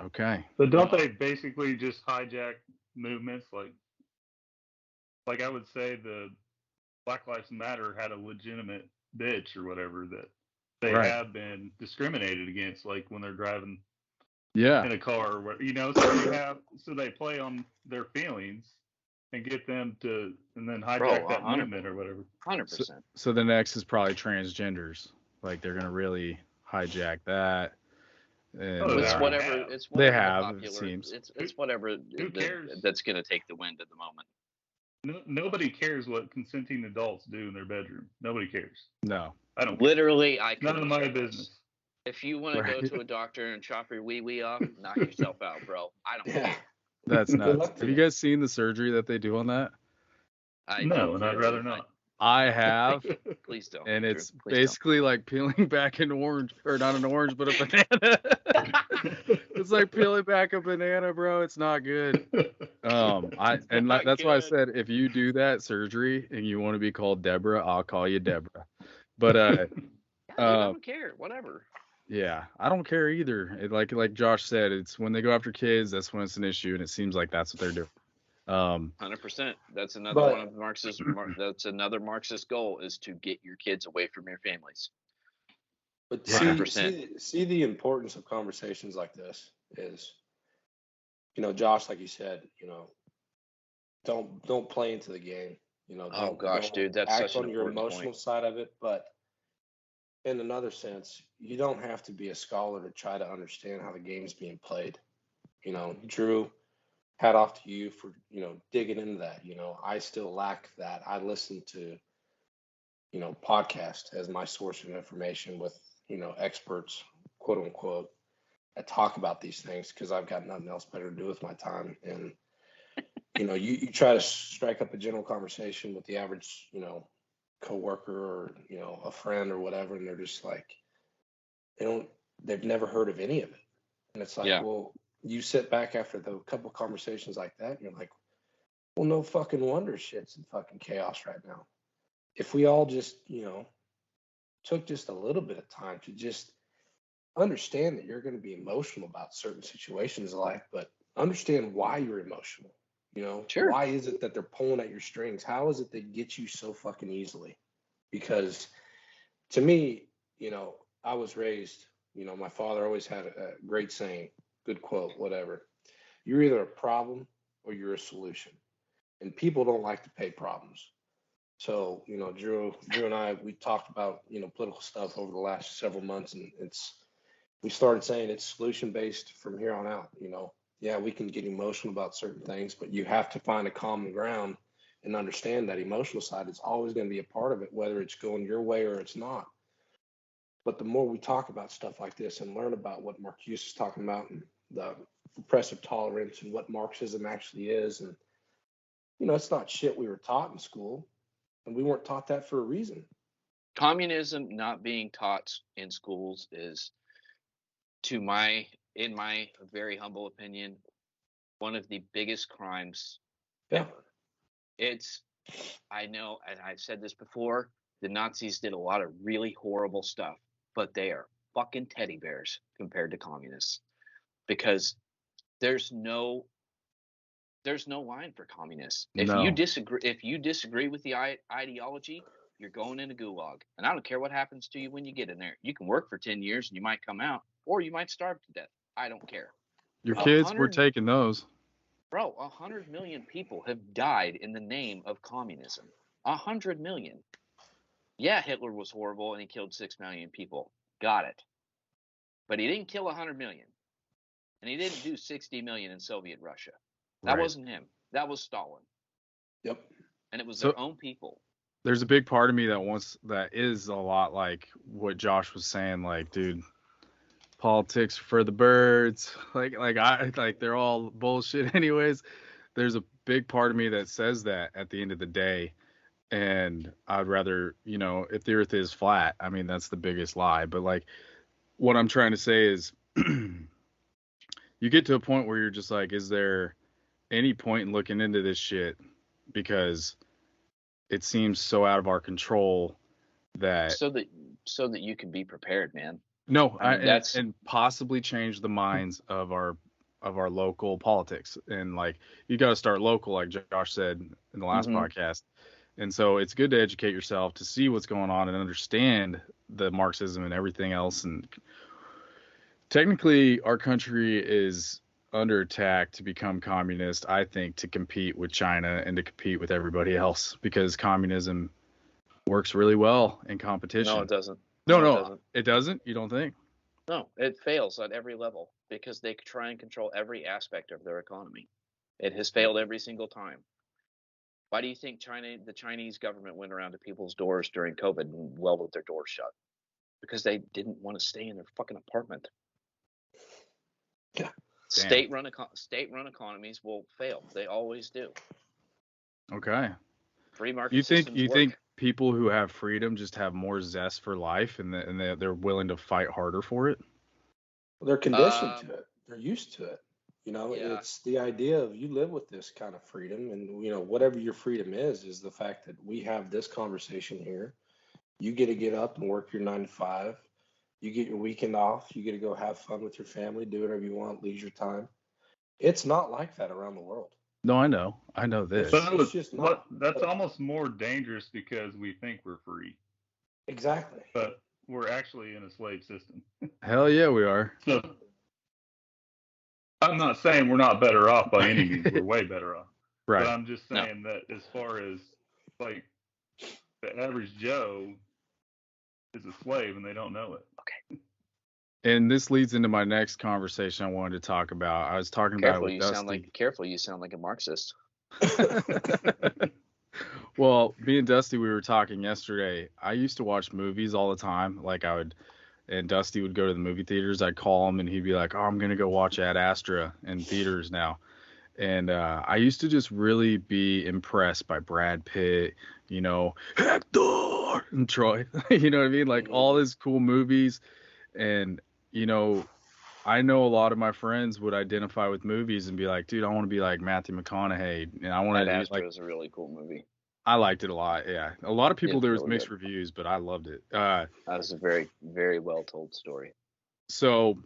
Okay. But don't they basically just hijack movements? Like I would say the Black Lives Matter had a legitimate bitch or whatever that they have been discriminated against, like when they're driving in a car or what, so they play on their feelings and get them to, and then hijack that movement or whatever. 100%. So the next is probably transgenders. Like they're gonna really hijack that. And, it's whatever. It's whatever they have. Popular, it seems. It's whatever that's gonna take the wind at the moment. Nobody cares what consenting adults do in their bedroom. Nobody cares. No. I don't. Literally, none of my business. If you want to go to a doctor and chop your wee off, knock yourself out, bro. I don't care. That's nuts. Have you guys seen the surgery that they do on that? No, and I'd rather not. I have. Please don't. And it's basically like peeling back an orange, or not an orange, but a banana. It's like peeling back a banana, bro. It's not good. That's why I said if you do that surgery and you want to be called Deborah, I'll call you Deborah. But I don't care. Whatever. Yeah, I don't care either. Like Josh said, it's when they go after kids, that's when it's an issue, and it seems like that's what they're doing. 100%. That's another one of Marxist. That's another Marxist goal, is to get your kids away from your families. But see the importance of conversations like this is, Josh, like you said, don't play into the game. Dude, that's act such an on your important emotional point. side of it, but in another sense, you don't have to be a scholar to try to understand how the game's being played. Drew, hat off to you for digging into that. I still lack that. I listen to podcast as my source of information with experts, quote unquote, that talk about these things, because I've got nothing else better to do with my time. And you try to strike up a general conversation with the average coworker or a friend or whatever, and they're just like, they've never heard of any of it. And it's like, well, you sit back after the couple conversations like that and you're like, well, no fucking wonder shit's in fucking chaos right now. If we all just took just a little bit of time to just understand that you're going to be emotional about certain situations in life, but understand why you're emotional. Sure. Why is it that they're pulling at your strings? How is it they get you so fucking easily? Because to me, I was raised, my father always had a great saying, good quote, whatever. You're either a problem or you're a solution. And people don't like to pay problems. So, Drew and I, we talked about, political stuff over the last several months, and we started saying it's solution based from here on out. Yeah, we can get emotional about certain things, but you have to find a common ground and understand that emotional side is always going to be a part of it, whether it's going your way or it's not. But the more we talk about stuff like this and learn about what Marcuse is talking about and the repressive tolerance and what Marxism actually is, and it's not shit we were taught in school, and we weren't taught that for a reason. Communism not being taught in schools is, in my very humble opinion, one of the biggest crimes ever. I know, and I've said this before, the Nazis did a lot of really horrible stuff, but they are fucking teddy bears compared to communists, because there's no There's no line for communists. No. If you disagree with the ideology, you're going in a gulag. And I don't care what happens to you when you get in there. You can work for 10 years and you might come out, or you might starve to death. I don't care. Your kids were taking those. Bro, 100 million people have died in the name of communism. 100 million. Yeah, Hitler was horrible and he killed 6 million people. Got it. But he didn't kill 100 million. And he didn't do 60 million in Soviet Russia. That wasn't him. That was Stalin. Yep. And it was their own people. There's a big part of me that is a lot like what Josh was saying, like, dude, politics for the birds. Like they're all bullshit anyways. There's a big part of me that says that at the end of the day. And I'd rather, if the earth is flat, I mean, that's the biggest lie. But like, what I'm trying to say is you get to a point where you're just like, is there any point in looking into this shit? Because it seems so out of our control that so that you can be prepared, man. No, I mean, and possibly change the minds of our local politics. And like, you got to start local, like Josh said in the last podcast. And so it's good to educate yourself to see what's going on and understand the Marxism and everything else. And technically, our country is under attack to become communist, I think, to compete with China and to compete with everybody else, because communism works really well in competition. No, it doesn't. No, it doesn't. You don't think? No, it fails at every level because they try and control every aspect of their economy. It has failed every single time. Why do you think the Chinese government went around to people's doors during COVID and welded their doors shut? Because they didn't want to stay in their fucking apartment. Yeah. State-run economies will fail. They always do. Okay. Free market systems You work. think people who have freedom just have more zest for life and they're willing to fight harder for it? Well, they're conditioned to it. They're used to it. Yeah. It's the idea of you live with this kind of freedom, and whatever your freedom is the fact that we have this conversation here. You get to get up and work your 9 to 5. You get your weekend off. You get to go have fun with your family, do whatever you want, leisure time. It's not like that around the world. No, I know this. It's just not. That's almost more dangerous because we think we're free. Exactly. But we're actually in a slave system. Hell yeah, we are. So I'm not saying we're not better off by any means. We're way better off. Right. But I'm just saying that as far as like the average Joe is a slave and they don't know it. Okay. And this leads into my next conversation I wanted to talk about. I was talking about it with Dusty. Careful, you sound like a Marxist. Well, me and Dusty, we were talking yesterday. I used to watch movies all the time. Like and Dusty would go to the movie theaters. I'd call him and he'd be like, "Oh, I'm going to go watch Ad Astra in theaters now." And I used to just really be impressed by Brad Pitt, Hector and Troy. You know what I mean? Like all his cool movies. And, I know a lot of my friends would identify with movies and be like, dude, I want to be like Matthew McConaughey. And I want to Ad Astra like, is a really cool movie. I liked it a lot. Yeah. A lot of people, there was really mixed good. reviews, but I loved it. That was a very, very well told story. So,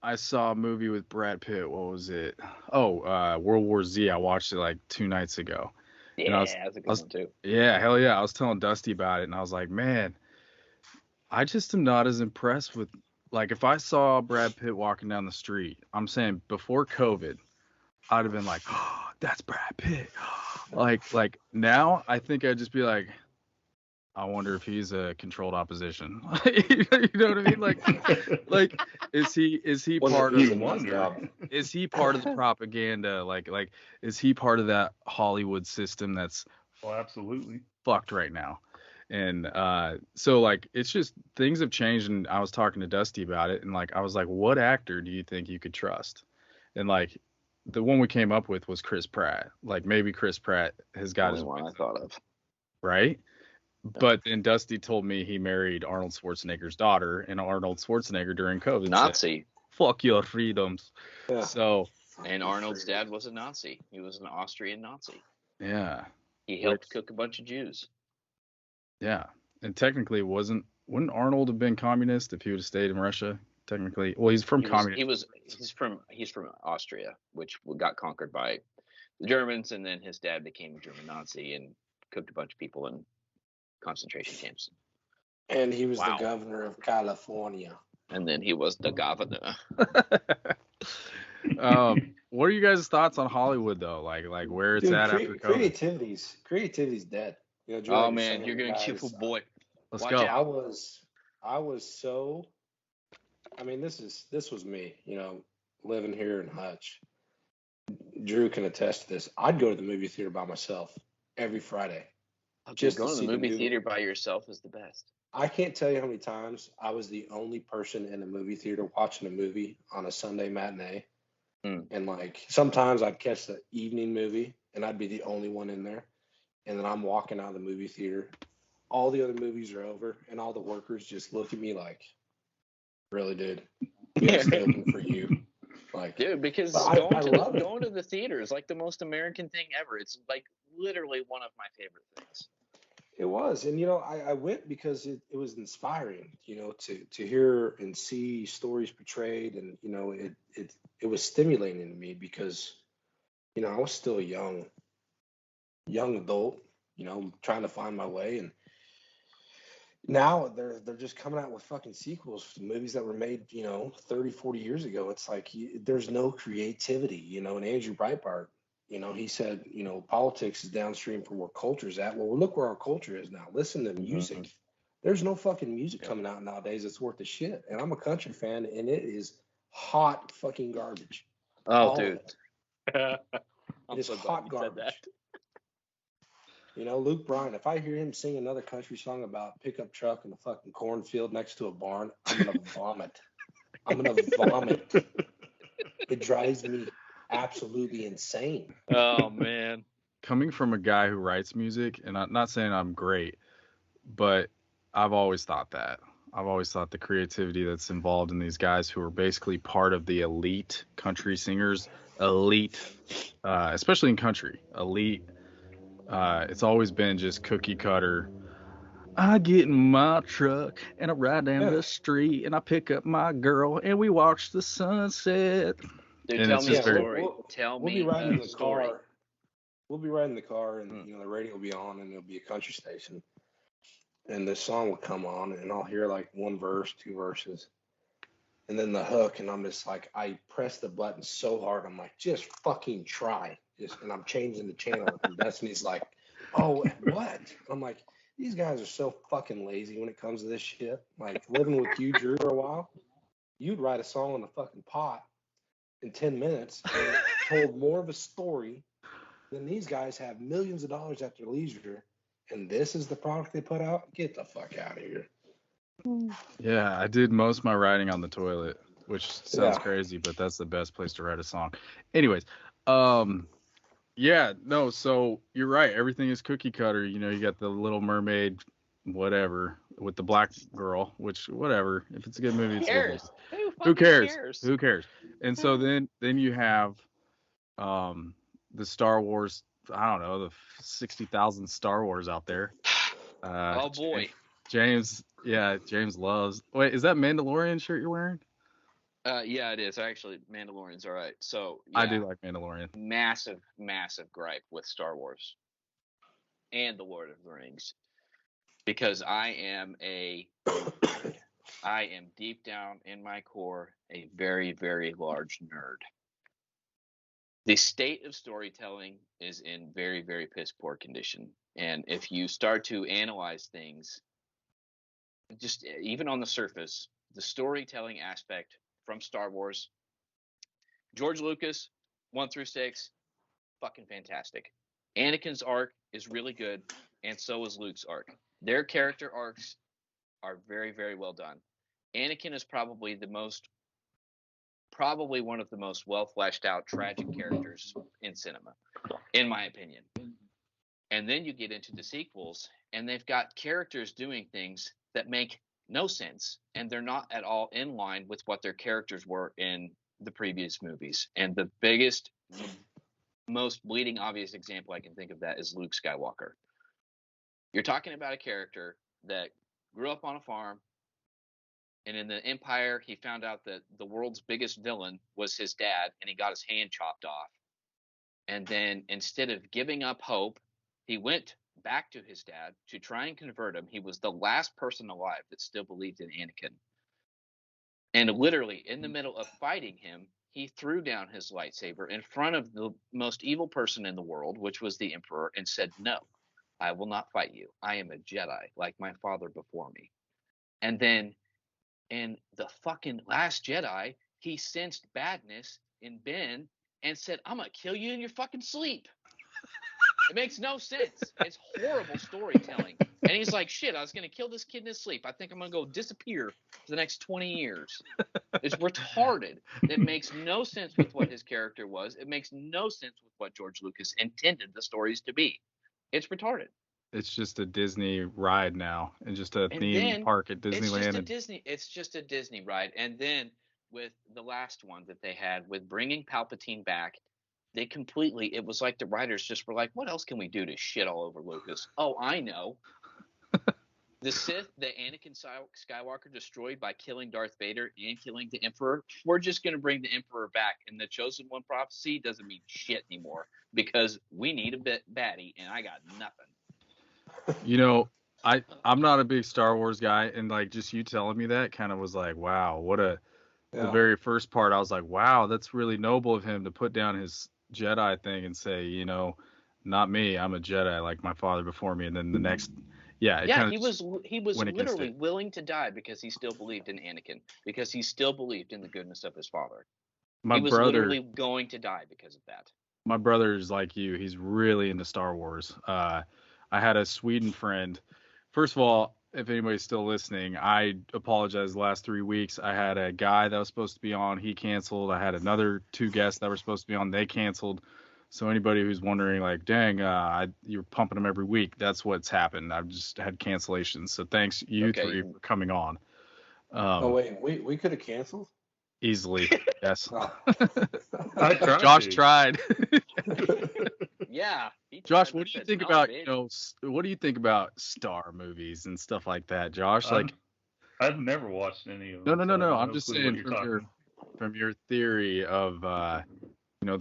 I saw a movie with Brad Pitt. What was it? World War Z. I watched it like 2 nights ago. Yeah, that's a good one too. Yeah, hell yeah. I was telling Dusty about it, and I was like, man, I just am not as impressed with, like, if I saw Brad Pitt walking down the street, I'm saying before COVID, I'd have been like, oh, that's Brad Pitt. Like now, I think I'd just be like, I wonder if he's a controlled opposition. You know what I mean? Like, is he part of is he part of the propaganda? Like, is he part of that Hollywood system that's absolutely fucked right now? And so like, it's just things have changed. And I was talking to Dusty about it, and like, I was like, what actor do you think you could trust? And like, the one we came up with was Chris Pratt. Like, maybe Chris Pratt has got his one I thought of. Right. But then Dusty told me he married Arnold Schwarzenegger's daughter, and Arnold Schwarzenegger during COVID Nazi. said, "Fuck your freedoms." Yeah. So. And Arnold's dad was a Nazi. He was an Austrian Nazi. Yeah. He helped cook a bunch of Jews. Yeah, and technically wouldn't Arnold have been communist if he would have stayed in Russia? technically. Well, he's from communist. He's from Austria, which got conquered by the Germans, and then his dad became a German Nazi and cooked a bunch of people in concentration camps. And he was the governor of California. And then he was the governor. What are you guys' thoughts on Hollywood though? Like where it's at after COVID? Creativity's dead. You know, oh man, you're gonna kill a boy. Let's Watch go. out. I was so. I mean, this was me. You know, living here in Hutch. Drew can attest to this. I'd go to the movie theater by myself every Friday. Just going to the movie theater by yourself is the best. I can't tell you how many times I was the only person in a movie theater watching a movie on a Sunday matinee. And like sometimes I'd catch the evening movie and I'd be the only one in there. And then I'm walking out of the movie theater. All the other movies are over and all the workers just look at me like, really, dude? We have to stay open for you. Like, dude, because going to the theater is like the most American thing ever. It's like literally one of my favorite things. It was. And, you know, I went because it was inspiring, you know, to hear and see stories portrayed. And, you know, it was stimulating to me because, you know, I was still a young adult, you know, trying to find my way. And now they're just coming out with fucking sequels to movies that were made, you know, 30, 40 years ago. It's like there's no creativity, you know. And Andrew Breitbart, you know, he said, you know, politics is downstream from where culture's at. Well, look where our culture is now. Listen to music. Mm-hmm. There's no fucking music coming out nowadays that's worth a shit. And I'm a country fan, and it is hot fucking garbage. Oh, dude. It's hot garbage. You know, Luke Bryan, if I hear him sing another country song about pickup truck in a fucking cornfield next to a barn, I'm going to vomit. It drives me absolutely insane. Oh, man. Coming from a guy who writes music, and I'm not saying I'm great, but I've always thought that. I've always thought the creativity that's involved in these guys who are basically part of the elite country singers, especially in country, elite. It's always been just cookie cutter. I get in my truck and I ride down the street and I pick up my girl and we watch the sunset. Dude, tell me a story. We'll be riding in the car. We'll be riding in the car and you know the radio will be on and it'll be a country station. And this song will come on and I'll hear like one verse, two verses. And then the hook and I'm just like, I press the button so hard. I'm like, just fucking try. And I'm changing the channel. And Destiny's like, oh, what? I'm like, these guys are so fucking lazy when it comes to this shit. Like, living with you, Drew, for a while, you'd write a song on the fucking pot in 10 minutes and it told more of a story than these guys have millions of dollars at their leisure. And this is the product they put out? Get the fuck out of here. Yeah, I did most of my writing on the toilet, which sounds crazy, but that's the best place to write a song. Anyways, yeah, no, so you're right. Everything is cookie cutter. You know, you got the Little Mermaid, whatever, with the black girl, which, whatever. If it's a good movie, it's a good movie. Who cares? Who cares? And so then you have the Star Wars, I don't know, the 60,000 Star Wars out there. Oh, boy. James loves. Wait, is that Mandalorian shirt you're wearing? Yeah, it is. Actually, Mandalorian's all right. So yeah, I do like Mandalorian. Massive gripe with Star Wars and the Lord of the Rings because I am deep down in my core a very, very large nerd. The state of storytelling is in very, very piss poor condition, and if you start to analyze things, just even on the surface, the storytelling aspect from Star Wars, George Lucas, 1 through 6, fucking fantastic. Anakin's arc is really good, and so is Luke's arc. Their character arcs are very, very well done. Anakin is probably one of the most well fleshed out tragic characters in cinema, in my opinion. And then you get into the sequels, and they've got characters doing things that make no sense, and they're not at all in line with what their characters were in the previous movies. And the biggest, most bleeding obvious example I can think of that is Luke Skywalker. You're talking about a character that grew up on a farm And in the Empire, he found out that the world's biggest villain was his dad, and he got his hand chopped off. And then instead of giving up hope, he went back to his dad to try and convert him. He was the last person alive that still believed in Anakin. And literally, in the middle of fighting him, he threw down his lightsaber in front of the most evil person in the world, which was the Emperor, and said, "No, I will not fight you. I am a Jedi, like my father before me." And then in the fucking Last Jedi, he sensed badness in Ben and said, "I'm going to kill you in your fucking sleep." It makes no sense. It's horrible storytelling. And he's like, "Shit, I was going to kill this kid in his sleep. I think I'm going to go disappear for the next 20 years. It's retarded. It makes no sense with what his character was. It makes no sense with what George Lucas intended the stories to be. It's retarded. It's just a Disney ride now, and just a theme park at Disneyland. It's just a Disney ride. And then with the last one that they had with bringing Palpatine back, they completely, it was like the writers just were like, what else can we do to shit all over Lucas? Oh, I know. The Sith that Anakin Skywalker destroyed by killing Darth Vader and killing the Emperor, we're just going to bring the Emperor back. And the Chosen One prophecy doesn't mean shit anymore because we need a bit baddie, and I got nothing. You know, I'm not a big Star Wars guy, and like just you telling me that kind of was like, wow, what a. Yeah. The very first part, I was like, wow, that's really noble of him to put down his Jedi thing and say, you know, not me, I'm a Jedi like my father before me. And then the next, he was literally willing to die because he still believed in Anakin, because he still believed in the goodness of his father. He was literally going to die because of that. My brother is like you. He's really into Star Wars. I had a Sweden friend. First of all, if anybody's still listening, I apologize. The last 3 weeks, I had a guy that was supposed to be on. He canceled. I had another 2 guests that were supposed to be on. They canceled. So anybody who's wondering, like, dang, you're pumping them every week, that's what's happened. I've just had cancellations. So thanks, you three, for coming on. We could have canceled? Easily, yes. I tried. Josh tried. Yeah. Josh, what do you think about what do you think about Star movies and stuff like that, Josh? Like, I've never watched any of them. No. I'm just saying from your theory of the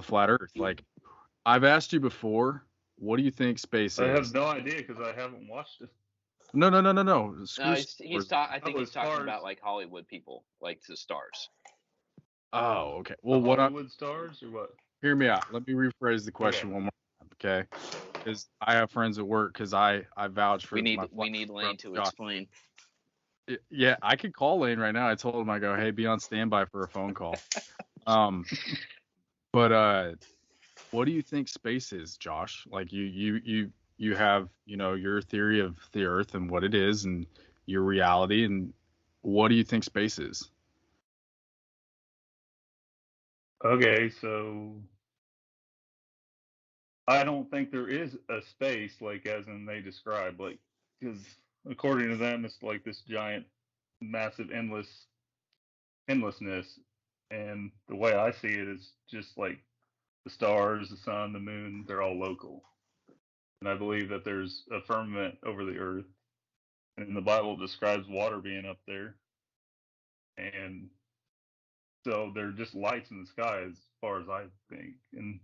flat Earth. Like, I've asked you before, what do you think space is? I have no idea because I haven't watched it. No. I think he's talking about like Hollywood people, like the stars. Oh, okay. Well, Hollywood stars or what? Hear me out. Let me rephrase the question one more time, okay? Because I have friends at work. Because I vouch for. We need Lane to explain. Yeah, I could call Lane right now. I told him, I go, hey, be on standby for a phone call. But what do you think space is, Josh? Like you have your theory of the Earth and what it is and your reality, and what do you think space is? Okay, so I don't think there is a space like as in they describe, like, because according to them it's like this giant, massive, endlessness, and the way I see it is just like the stars, the sun, the moon, they're all local, and I believe that there's a firmament over the earth, and the Bible describes water being up there, and so they're just lights in the sky as far as I think. And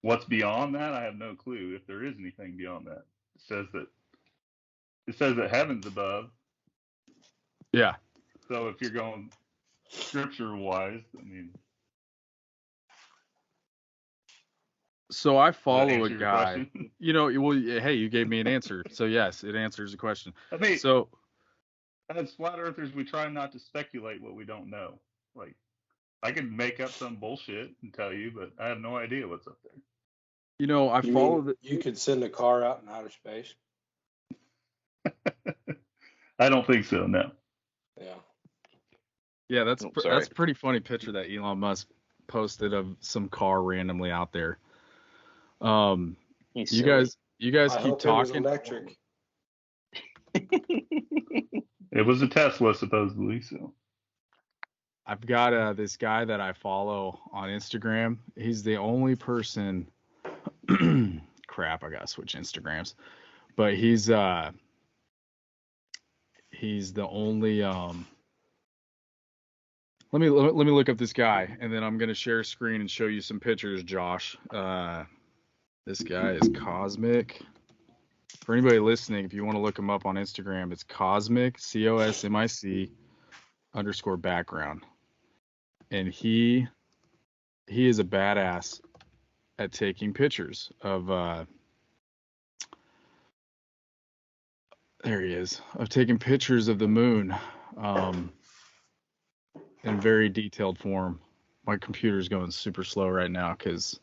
what's beyond that, I have no clue if there is anything beyond that. It says that heaven's above. Yeah. So if you're going scripture wise, I mean. So I follow a guy. Hey, you gave me an answer. So yes, it answers the question. I mean, so as flat earthers, we try not to speculate what we don't know. Like, I could make up some bullshit and tell you, but I have no idea what's up there. You could send a car out in outer space? I don't think so, no. Yeah. Yeah, that's a pretty funny picture that Elon Musk posted of some car randomly out there. You guys keep talking. Electric. It was a Tesla, supposedly, so. I've got this guy that I follow on Instagram. He's the only person. Crap, I gotta switch Instagrams. But he's the only Let me look up this guy, and then I'm gonna share a screen and show you some pictures, Josh. This guy is Cosmic. For anybody listening, if you want to look him up on Instagram, it's Cosmic, COSMIC _background, and he is a badass at taking pictures of. There he is, of taking pictures of the moon. In very detailed form. My computer's going super slow right now because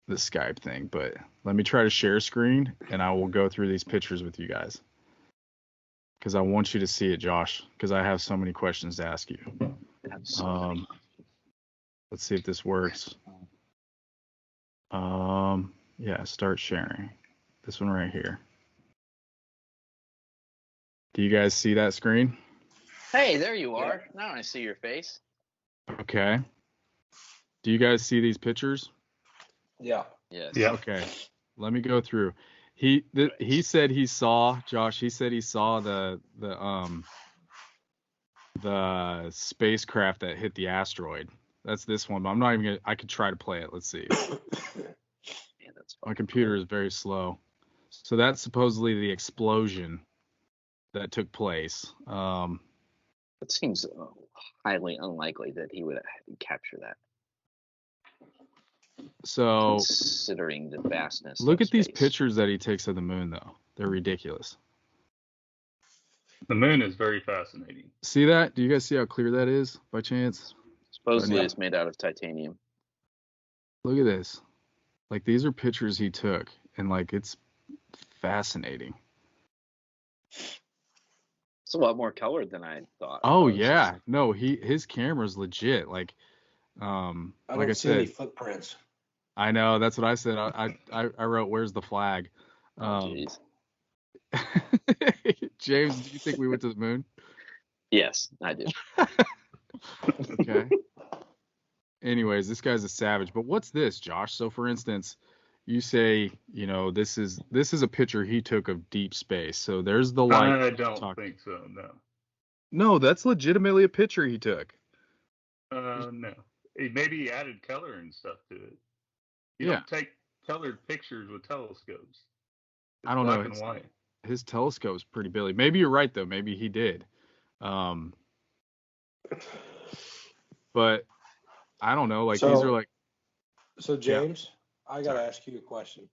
the Skype thing, but let me try to share screen and I will go through these pictures with you guys because I want you to see it, Josh, because I have so many questions to ask you. Let's see if this works. Yeah, start sharing. This one right here. Do you guys see that screen? Hey, there you are. Now I see your face. Okay. Do you guys see these pictures? Yeah. Yes. Yeah. Okay. Let me go through. He said he saw, Josh, he said he saw the spacecraft that hit the asteroid. That's this one, but I'm not even gonna, I could try to play it. Let's see. Yeah, that's My computer is very slow. So that's supposedly the explosion that took place. It seems highly unlikely that he would capture that, So considering the vastness. look of at these space. pictures that he takes of the moon, though. They're ridiculous. The moon is very fascinating. See that? Do you guys see how clear that is by chance? Supposedly, Yeah. it's made out of titanium. Look at this. Like, these are pictures he took, and like, it's fascinating. It's a lot more colored than I thought. Oh I was yeah, just- no, his camera's legit. Like, I like don't I see any said, footprints. I know that's what I said. I wrote, "Where's the flag?" Oh, jeez. James, do you think we went to the moon? Yes, I do. Okay. Anyways, this guy's a savage. But what's this, Josh? So, for instance, you say, you know, this is a picture he took of deep space. So there's the light. I don't think so. No. No, that's legitimately a picture he took. No. Maybe he added color and stuff to it. You Yeah. don't take colored pictures with telescopes. It's I don't know. black and white. His telescope's pretty billy. Maybe you're right though. Maybe he did. But I don't know. Like, these are like. So James, I gotta ask you a question.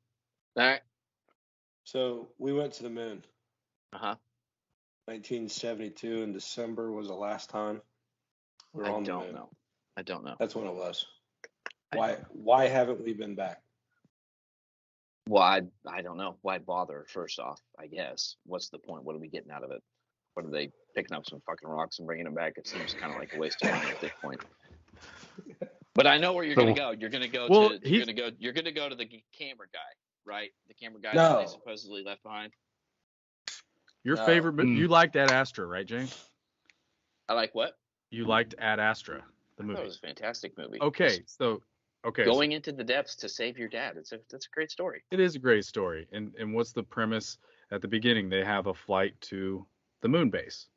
All right. So we went to the moon. 1972 in December was the last time we were on the moon. I don't know. That's when it was. Why haven't we been back? Well, I don't know. Why bother, first off, I guess. What's the point? What are we getting out of it? What are they picking up some fucking rocks and bringing them back? It seems kind of like a waste of money at this point. But I know where you're going to go. You're going to go to the camera guy, right? The camera guy that they supposedly left behind. Your favorite, but you liked Ad Astra, right, James? I like what? You liked Ad Astra, the movie. That was a fantastic movie. Okay, Going into the depths to save your dad. That's a great story. It is a great story. And what's the premise at the beginning? They have a flight to the moon base.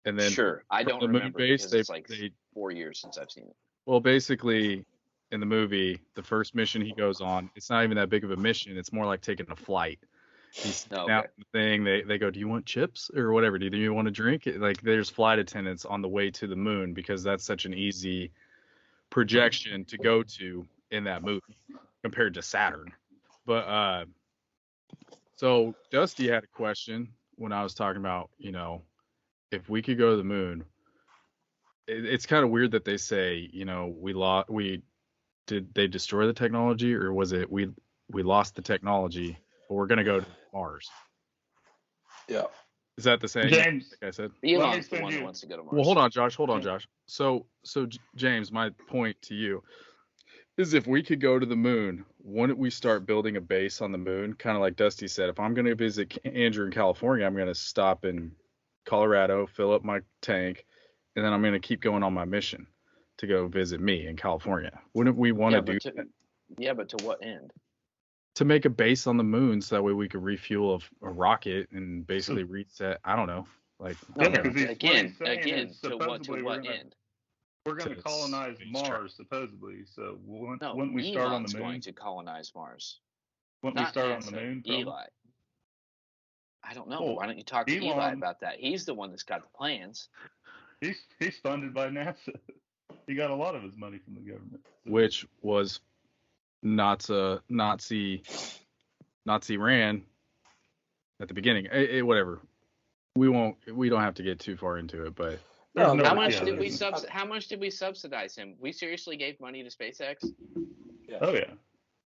And then I don't remember because it's like 4 years since I've seen it. Well, basically, in the movie, the first mission he goes on, it's not even that big of a mission. It's more like taking a flight. He's out the thing. They go, "Do you want chips or whatever? Do you want a drink?" Like, there's flight attendants on the way to the moon because that's such an easy projection to go to in that movie compared to Saturn. But so Dusty had a question when I was talking about, you know, if we could go to the moon. It's kind of weird that they say, you know, did they destroy the technology, or was it we lost the technology, but we're gonna go to Mars? Yeah. Is that the same? James, like I said. Elon's the one that wants to go to Mars. Well, hold on, Josh. So James, my point to you is, if we could go to the moon, wouldn't we start building a base on the moon? Kind of like Dusty said, if I'm gonna visit Andrew in California, I'm gonna stop in Colorado, fill up my tank, and then I'm going to keep going on my mission to go visit me in California. Wouldn't we want to do that? Yeah, but to what end? To make a base on the moon so that way we could refuel a rocket and basically reset. I don't know. Like, No, Yeah, because again, what he's saying is to what supposedly end? we're gonna To colonize space Mars, travel. supposedly. So No, wouldn't we start on Elon's the moon? going to colonize Mars. Wouldn't we Not start on the NASA, moon? Probably? Eli. I don't know. Well, Why don't you talk to Eli Elon, about that? He's the one that's got the plans. he's funded by NASA. He got a lot of his money from the government. which was Nazi ran at the beginning. Whatever. We don't have to get too far into it, but No, No, How no, much yeah, did we there's- How much did we subsidize him? We seriously gave money to SpaceX? yeah, Oh yeah.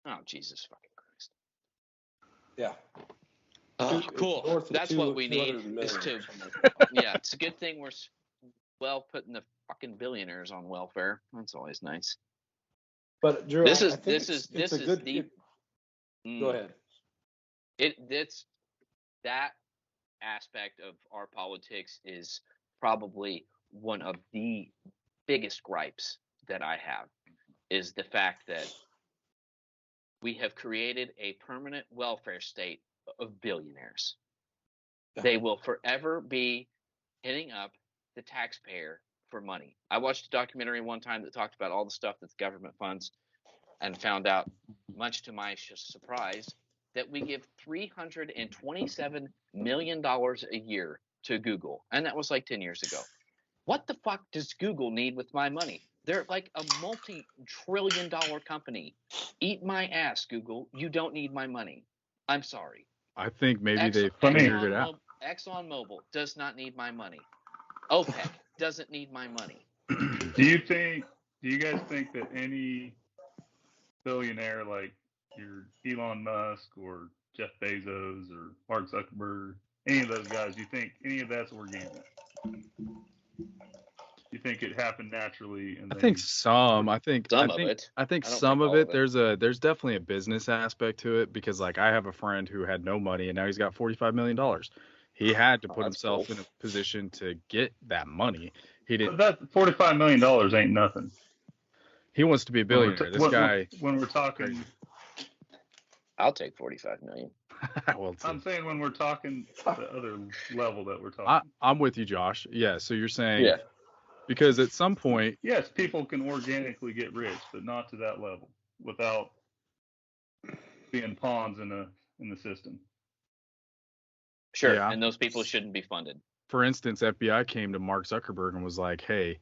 Oh, Jesus fucking Christ! yeah. Oh, It's cool. north of That's what we 200 need. Is million to or something like that. yeah. It's a good thing we're putting the fucking billionaires on welfare. That's always nice. But Drew, This I is think this it's is this a is good. the Go ahead. It's that aspect of our politics is probably one of the biggest gripes that I have, is the fact that we have created a permanent welfare state of billionaires. Yeah. They will forever be hitting up the taxpayer for money. I watched a documentary one time that talked about all the stuff that the government funds, and found out, much to my surprise, that we give $327 million a year to Google. And that was like 10 years ago. What the fuck does Google need with my money? They're like a multi-trillion-dollar company. Eat my ass, Google. You don't need my money. I'm sorry. I think maybe they figured it out. ExxonMobil does not need my money. OPEC doesn't need my money. Do you guys think that any billionaire like your Elon Musk or Jeff Bezos or Mark Zuckerberg, any of those guys, you think any of that's organic? You think it happened naturally? And I think some. I think Some I of think it. I think I don't some think of all it. of it. There's definitely a business aspect to it, because like I have a friend who had no money and now he's got $45 million. He had to Oh, put that's himself cool. in a position to get that money. He But didn't. that $45 million ain't nothing. He wants to be a When we're billionaire. This guy. when we're talking, Crazy. I'll take 45 million. Well, I'm saying when we're talking the other level that we're talking. I'm with you, Josh. Yeah. So you're saying, Yeah. because at some point, Yes, people can organically get rich, but not to that level without being pawns in the system. Sure. Yeah. And those people shouldn't be funded. for instance, FBI came to Mark Zuckerberg and was like, hey,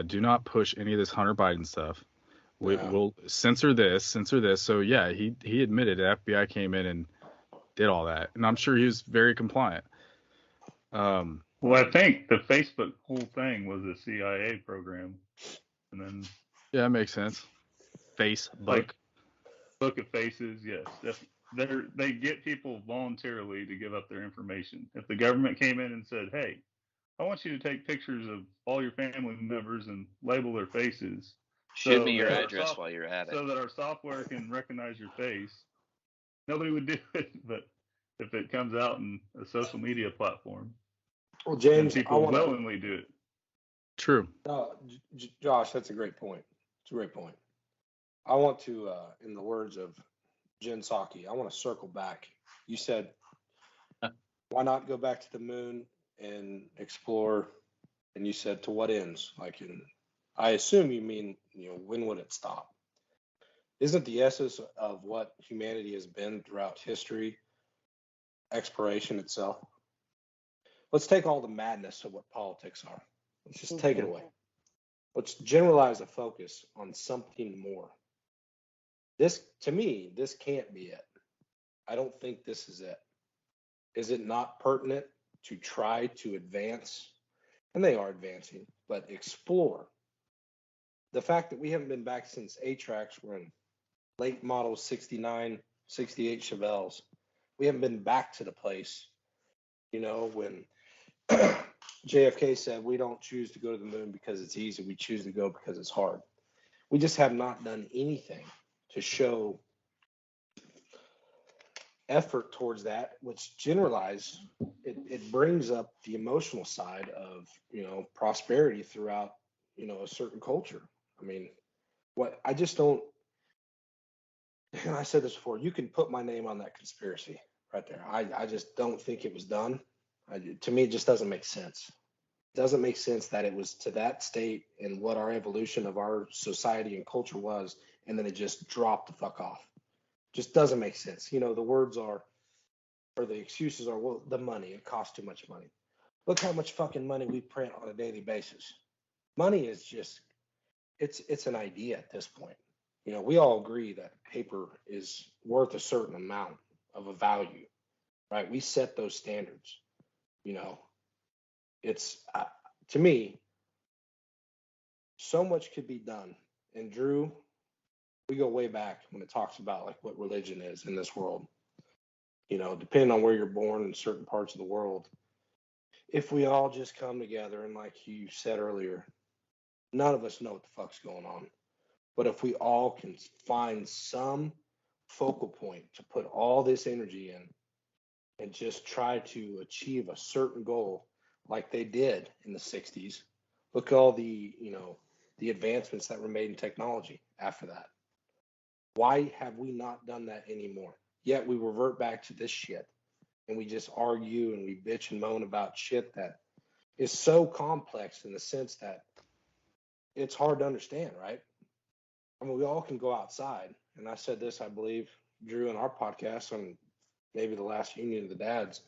do not push any of this Hunter Biden stuff. We'll censor this. So yeah, he admitted the FBI came in and did all that, and I'm sure he was very compliant. Well, I think the Facebook whole thing was a CIA program, and then Yeah, that makes sense. Facebook. like Book of Faces, yes, they get people voluntarily to give up their information. If the government came in and said, "Hey, I want you to take pictures of all your family members and label their faces," Shoot me your that our address while you're at it. so that our software can recognize your face, nobody would do it. But if it comes out in a social media platform, Well, then Jaymes, people willingly do it. True. Josh, that's a great point. It's a great point. I want to, in the words of Jen Psaki, I want to circle back. You said, why not go back to the moon and explore? And you said, to what ends? I assume you mean, when would it stop? Isn't the essence of what humanity has been throughout history exploration itself? Let's take all the madness of what politics are. Let's just take it away. Let's generalize the focus on something more. To me, this can't be it. I don't think this is it. Is it not pertinent to try to advance? And they are advancing, but explore. The fact that we haven't been back since A-Tracks were in late model 69, 68 Chevelles. We haven't been back to the place, when JFK said, we don't choose to go to the moon because it's easy. We choose to go because it's hard. We just have not done anything to show effort towards that, which generalized, it brings up the emotional side of, prosperity throughout, a certain culture. I mean, I just don't, and I said this before, you can put my name on that conspiracy right there. I just don't think it was done. To me, it just doesn't make sense. It doesn't make sense that it was to that state and what our evolution of our society and culture was, and then it just dropped the fuck off. Just doesn't make sense. The words are, or the excuses are, well, the money, it costs too much money. Look how much fucking money we print on a daily basis. Money is just, it's an idea at this point. We all agree that paper is worth a certain amount of a value, right? We set those standards. It's to me, so much could be done. And Drew, we go way back when it talks about like what religion is in this world. Depending on where you're born in certain parts of the world, if we all just come together and like you said earlier, none of us know what the fuck's going on. But if we all can find some focal point to put all this energy in and just try to achieve a certain goal like they did in the 60s, look at all the advancements that were made in technology after that. Why have we not done that anymore? Yet we revert back to this shit and we just argue and we bitch and moan about shit that is so complex in the sense that it's hard to understand, right? I mean, we all can go outside. And I said this, I believe, Drew, in our podcast on maybe the last Union of the Dads.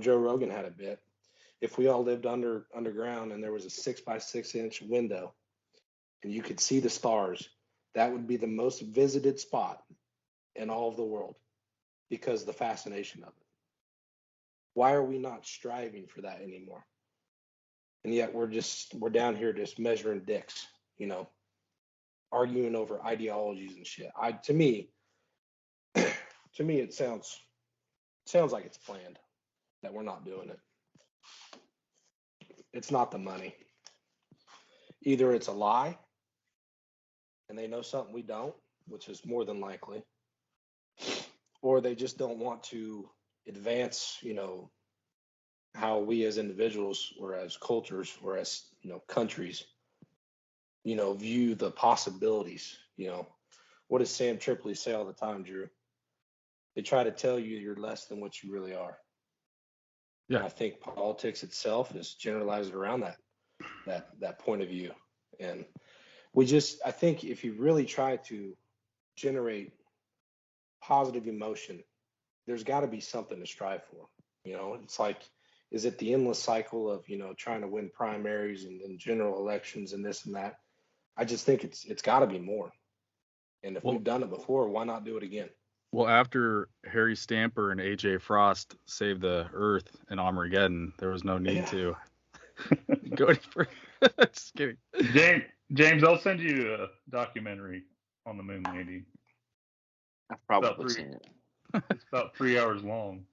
Joe Rogan had a bit. If we all lived underground and there was a 6x6 inch window and you could see the stars, that would be the most visited spot in all of the world because of the fascination of it. Why are we not striving for that anymore? And yet we're down here just measuring dicks, arguing over ideologies and shit. To me, it sounds like it's planned that we're not doing it. It's not the money. Either it's a lie and they know something we don't, which is more than likely, or they just don't want to advance, how we as individuals or as cultures or as, countries, view the possibilities. What does Sam Tripoli say all the time, Drew? They try to tell you you're less than what you really are. Yeah. And I think politics itself is generalized around that point of view. And I think if you really try to generate positive emotion, there's got to be something to strive for. It's like, is it the endless cycle of, trying to win primaries and general elections and this and that? I just think it's got to be more. And if we've done it before, why not do it again? Well, after Harry Stamper and AJ Frost saved the Earth in Armageddon, there was no need to go any further. Just kidding. James, I'll send you a documentary on the moon landing. I've probably seen it. It's about 3 hours long.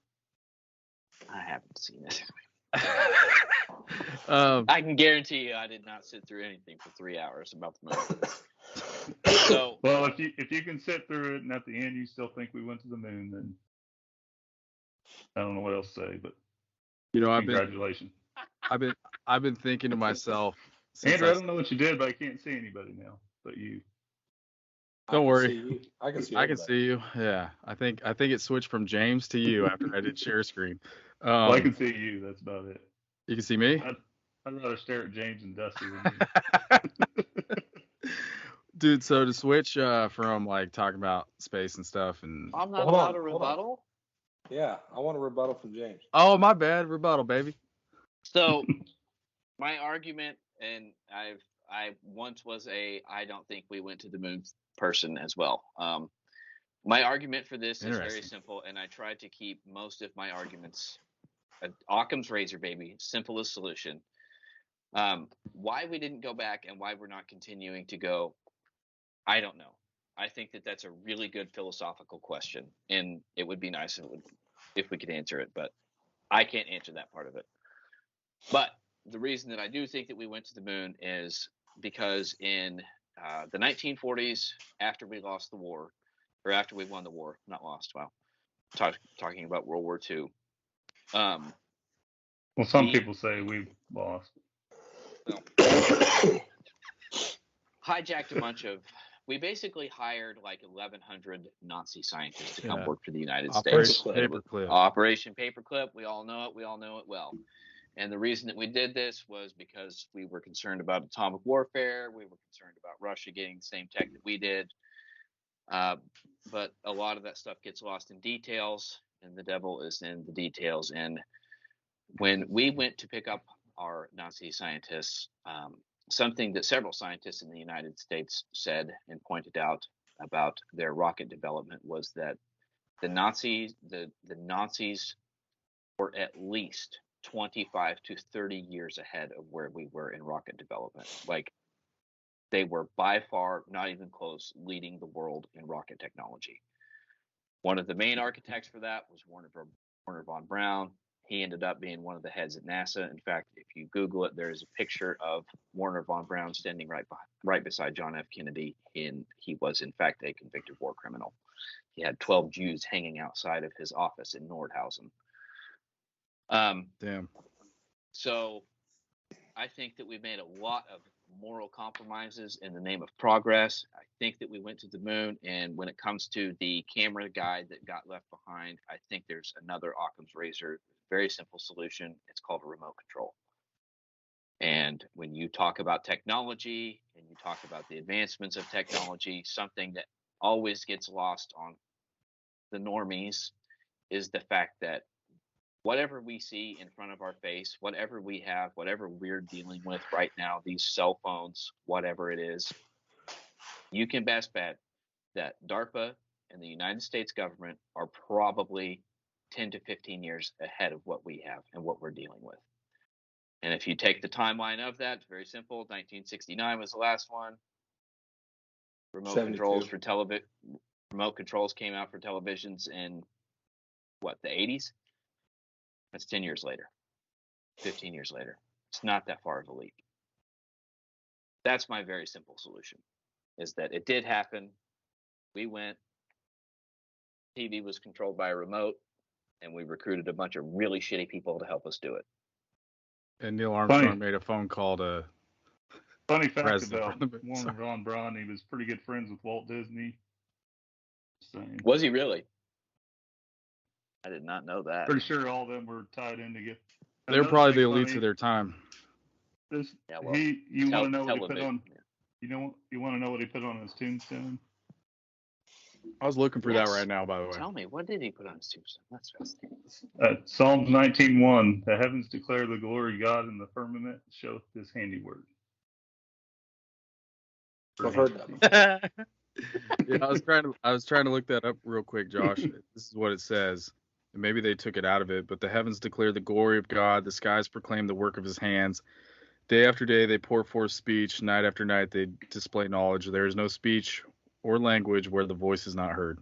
I haven't seen it. I can guarantee you I did not sit through anything for 3 hours about the moon. So, well, if you can sit through it and at the end you still think we went to the moon, then I don't know what else to say, but congratulations. I've been thinking to myself, Andrew, I don't know what you did, but I can't see anybody now. But you. Don't worry. I can see. I can see you. Yeah. I think it switched from James to you after I did share screen. Well, I can see you. That's about it. You can see me? I'd rather stare at James and Dusty than you. Dude, so to switch from like talking about space and stuff and I'm not allowed a rebuttal? Yeah, I want a rebuttal from James. Oh, my bad. Rebuttal, baby. So my argument, and I once was I don't think we went to the moon person as well. My argument for this is very simple, and I tried to keep most of my arguments Occam's razor, baby, simplest solution. Why we didn't go back and why we're not continuing to go, I don't know. I think that's a really good philosophical question, and it would be nice if we could answer it, but I can't answer that part of it. But the reason that I do think that we went to the moon is because in the 1940s, after we lost the war, or after we won the war, not lost, wow, talking about World War II. Well, some people say we lost. Well, hijacked a bunch of we basically hired like 1,100 Nazi scientists to come Yeah. work for the United Operation States. Paperclip. Operation Paperclip. We all know it. We all know it well. And the reason that we did this was because we were concerned about atomic warfare. We were concerned about Russia getting the same tech that we did. But a lot of that stuff gets lost in details, and the devil is in the details. And when we went to pick up our Nazi scientists, something that several scientists in the United States said and pointed out about their rocket development was that the Nazis were at least 25 to 30 years ahead of where we were in rocket development. Like, they were by far, not even close, leading the world in rocket technology. One of the main architects for that was Wernher von Braun. He ended up being one of the heads at NASA. In fact, if you Google it, there is a picture of Wernher von Braun standing right beside John F. Kennedy. He was, in fact, a convicted war criminal. He had 12 Jews hanging outside of his office in Nordhausen. Damn. So I think that we made a lot of moral compromises in the name of progress. I think that we went to the moon, and when it comes to the camera guide that got left behind, I think there's another Occam's razor, very simple solution. It's called a remote control. And when you talk about technology and you talk about the advancements of technology, something that always gets lost on the normies is the fact that whatever we see in front of our face, whatever we have, whatever we're dealing with right now, these cell phones, whatever it is, you can best bet that DARPA and the United States government are probably 10 to 15 years ahead of what we have and what we're dealing with. And if you take the timeline of that, it's very simple. 1969 was the last one. Remote 72. controls for remote controls came out for televisions in the 80s? That's 10 years later, 15 years later. It's not that far of a leap. That's my very simple solution, is that it did happen. We went, TV was controlled by a remote, and we recruited a bunch of really shitty people to help us do it. And Neil Armstrong made a phone call to Funny fact President. about Wernher von Braun, he was pretty good friends with Walt Disney. Saying. Was he really? I did not know that. Pretty sure all of them were tied in together. They're probably the elites of their time. You want to know what he put on? You want to know what he put on his tombstone? I was looking for that right now, by the way. Tell me, what did he put on his tombstone? That's fascinating. Psalms 19:1. The heavens declare the glory of God, and the firmament showeth his handiwork. I've heard that. Yeah, I was trying to look that up real quick, Josh. This is what it says. Maybe they took it out of it, but the heavens declare the glory of God, the skies proclaim the work of his hands. Day after day they pour forth speech, night after night they display knowledge. There is no speech or language where the voice is not heard.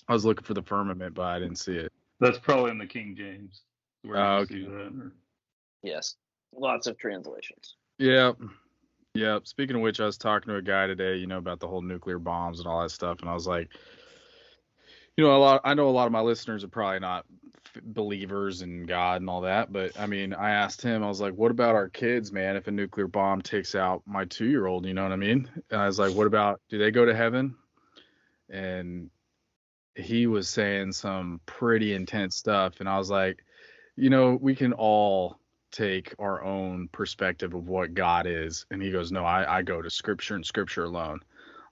I was looking for the firmament, but I didn't see it. That's probably in the King James. Okay. See that, yes, lots of translations. Yeah. Speaking of which, I was talking to a guy today, about the whole nuclear bombs and all that stuff, and I was like, I know a lot of my listeners are probably not believers in God and all that, but I mean, I asked him, I was like, what about our kids, man? If a nuclear bomb takes out my 2-year-old, you know what I mean? And I was like, what about, do they go to heaven? And he was saying some pretty intense stuff. And I was like, we can all take our own perspective of what God is. And he goes, no, I go to scripture and scripture alone.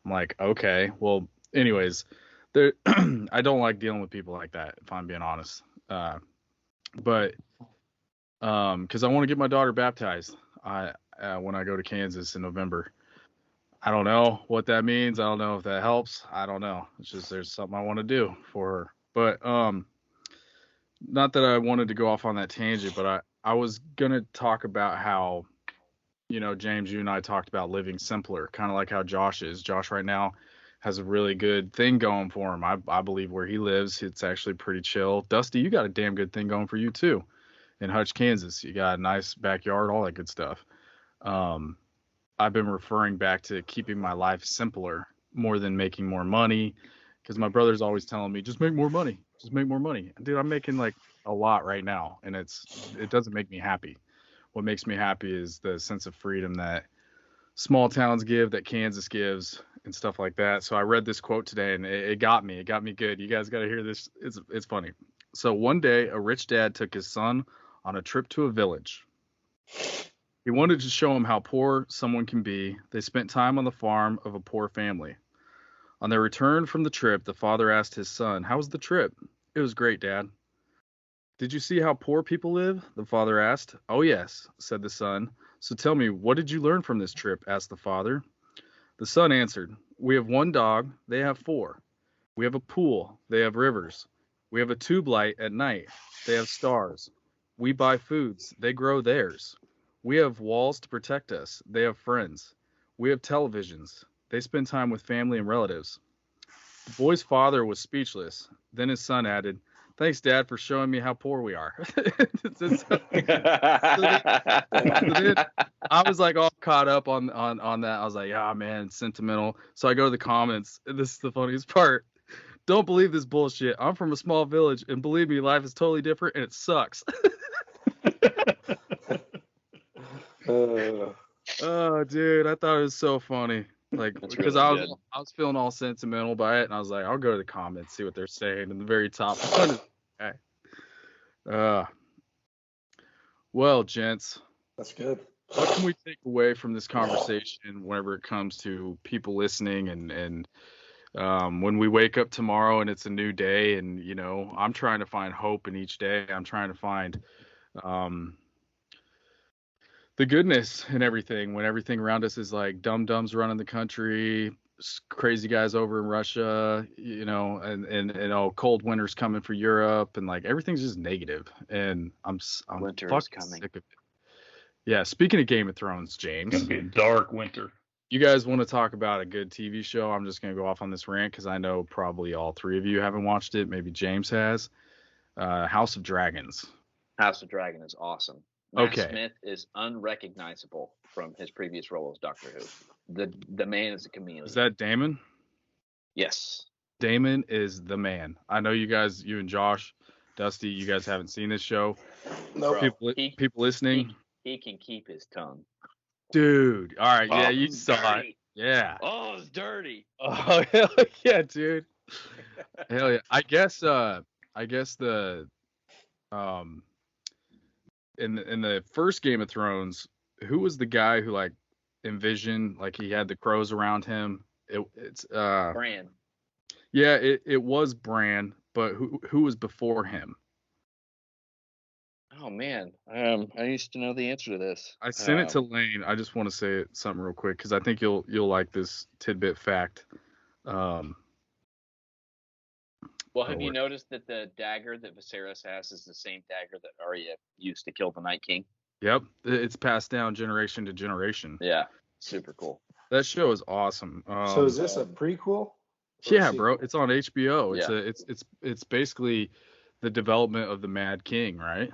I'm like, okay, well, anyways, I don't like dealing with people like that, if I'm being honest. But because I want to get my daughter baptized when I go to Kansas in November. I don't know what that means. I don't know if that helps. I don't know. It's just there's something I want to do for her. But not that I wanted to go off on that tangent, but I was gonna talk about how, James, you and I talked about living simpler, kind of like how Josh is. Josh right now has a really good thing going for him. I believe where he lives, it's actually pretty chill. Dusty, you got a damn good thing going for you too. In Hutch, Kansas, you got a nice backyard, all that good stuff. I've been referring back to keeping my life simpler more than making more money, because my brother's always telling me, just make more money. Dude, I'm making like a lot right now, and it doesn't make me happy. What makes me happy is the sense of freedom that small towns give that Kansas gives and stuff like that. So I read this quote today and it got me. It got me good. You guys got to hear this. It's funny. So one day, a rich dad took his son on a trip to a village. He wanted to show him how poor someone can be. They spent time on the farm of a poor family. On their return from the trip, the father asked his son, "How was the trip?" "It was great, Dad." "Did you see how poor people live?" the father asked. "Oh, yes," said the son. "So tell me, what did you learn from this trip?" asked the father. The son answered, "We have one dog, they have four. We have a pool, they have rivers. We have a tube light at night, they have stars. We buy foods, they grow theirs. We have walls to protect us, they have friends. We have televisions, they spend time with family and relatives." The boy's father was speechless. Then his son added, "Thanks, Dad, for showing me how poor we are." So then I was like all caught up on that. I was like, "Ah, man, it's sentimental." So I go to the comments. And this is the funniest part. "Don't believe this bullshit. I'm from a small village, and believe me, life is totally different, and it sucks." Oh, dude, I thought it was so funny. Like, That's because really good. I was feeling all sentimental by it, and I was like, I'll go to the comments, see what they're saying. And the very top one is, okay. Well, gents, That's good. what can we take away from this conversation whenever it comes to people listening and when we wake up tomorrow and it's a new day, and I'm trying to find hope in each day. I'm trying to find the goodness in everything when everything around us is like dum-dums running the country, crazy guys over in Russia, and cold winter's coming for Europe, and like everything's just negative, and I'm Winter fucking is coming. sick of it. Yeah, speaking of Game of Thrones, James, It's gonna be a dark winter. you guys want to talk about a good TV show? I'm just gonna go off on this rant because I know probably all three of you haven't watched it. Maybe James has. House of Dragons. House of Dragon is awesome. Matt Okay. Smith is unrecognizable from his previous role as Doctor Who. The man is a chameleon. Is that Daemon? Yes. Daemon is the man. I know you guys, you and Josh, Dusty, you guys haven't seen this show. No, Bro, People listening. He can keep his tongue. Dude. All right. Yeah, you it's saw it. dirty. Yeah. Oh, it's dirty. Oh, hell yeah, dude. Hell yeah. I guess the in the first Game of Thrones, who was the guy who like envisioned, like he had the crows around him? It's Bran. Yeah, it was Bran, but who was before him? Oh man, I used to know the answer to this. I sent it to Lane. I just want to say something real quick because I think you'll like this tidbit fact. Well, have you noticed that the dagger that Viserys has is the same dagger that Arya used to kill the Night King? Yep, it's passed down generation to generation. Yeah, super cool. That show is awesome. So is this a prequel? Yeah, bro, it's on HBO. It's basically the development of the Mad King, right?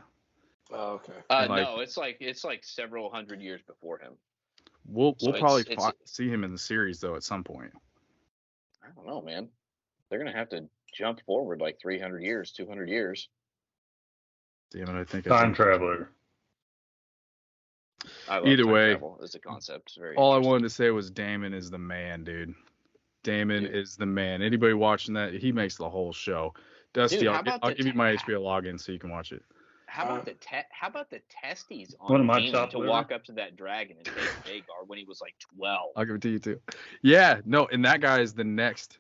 Oh, okay. No, it's like several hundred years before him. We'll probably see him in the series though at some point. I don't know, man. They're gonna have to jump forward like 300 years, 200 years. Damn it, I think Time traveler. I love Either time way, travel as a concept. It's very all I wanted to say was Daemon is the man, dude. Daemon is the man. Anybody watching that, he makes the whole show. Dusty, Dude, I'll give you my HBO login so you can watch it. How about the testes One on of my Daemon top to liver? walk up to that dragon and take Aegar when he was like 12? I'll give it to you too. Yeah, no, and that guy is the next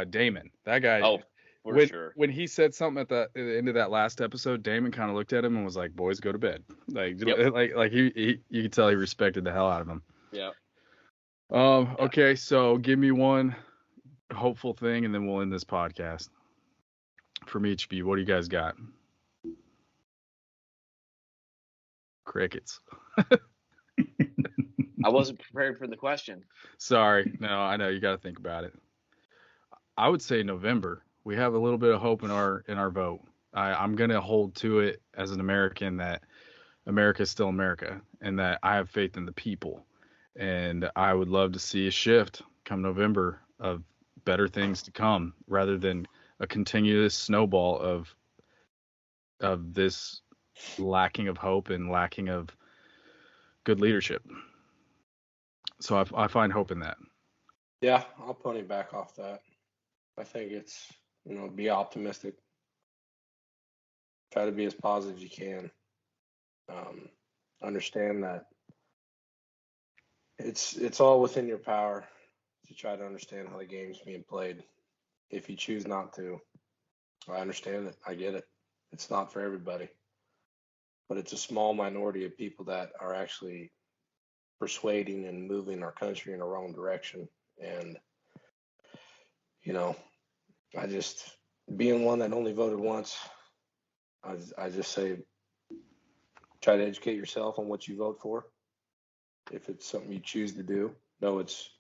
Daemon. That guy. Oh, for sure. When he said something at the end of that last episode, Daemon kind of looked at him and was like, "Boys, go to bed." Like, like he you could tell he respected the hell out of him. Yeah. Okay, so give me one hopeful thing, and then we'll end this podcast. From each of you, what do you guys got? Crickets. I wasn't prepared for the question. Sorry. No, I know you got to think about it. I would say November. We have a little bit of hope in our vote. I'm going to hold to it as an American that America is still America and that I have faith in the people. And I would love to see a shift come November of better things to come rather than a continuous snowball of this lacking of hope and lacking of good leadership. So I find hope in that. Yeah, I'll pony back off that. I think it's, be optimistic. Try to be as positive as you can. Understand that it's all within your power to try to understand how the game's being played. If you choose not to, I understand it. I get it. It's not for everybody. But it's a small minority of people that are actually persuading and moving our country in the wrong direction. And, I just, being one that only voted once, I just say, try to educate yourself on what you vote for. If it's something you choose to do, know it's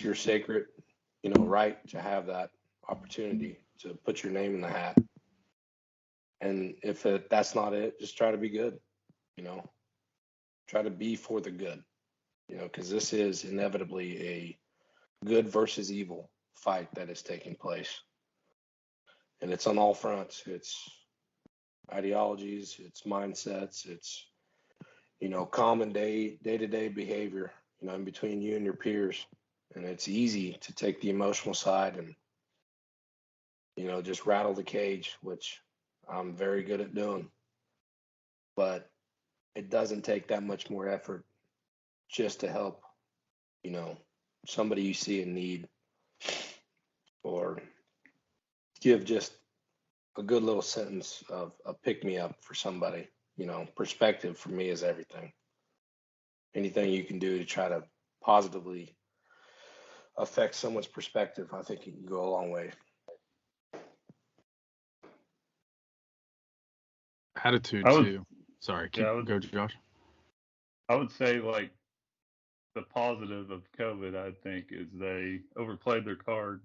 your sacred, right to have that opportunity to put your name in the hat. And if that's not it, just try to be good, try to be for the good, because this is inevitably a good versus evil fight that is taking place. And it's on all fronts. It's ideologies, it's mindsets, it's, common day-to-day behavior, in between you and your peers. And it's easy to take the emotional side and, just rattle the cage, which I'm very good at doing. But it doesn't take that much more effort just to help, somebody you see in need, or give just a good little sentence of a pick me up for somebody. Perspective for me is everything. Anything you can do to try to positively affect someone's perspective, I think you can go a long way. Attitude too. Sorry, go Josh. I would say like the positive of COVID, I think, is they overplayed their card.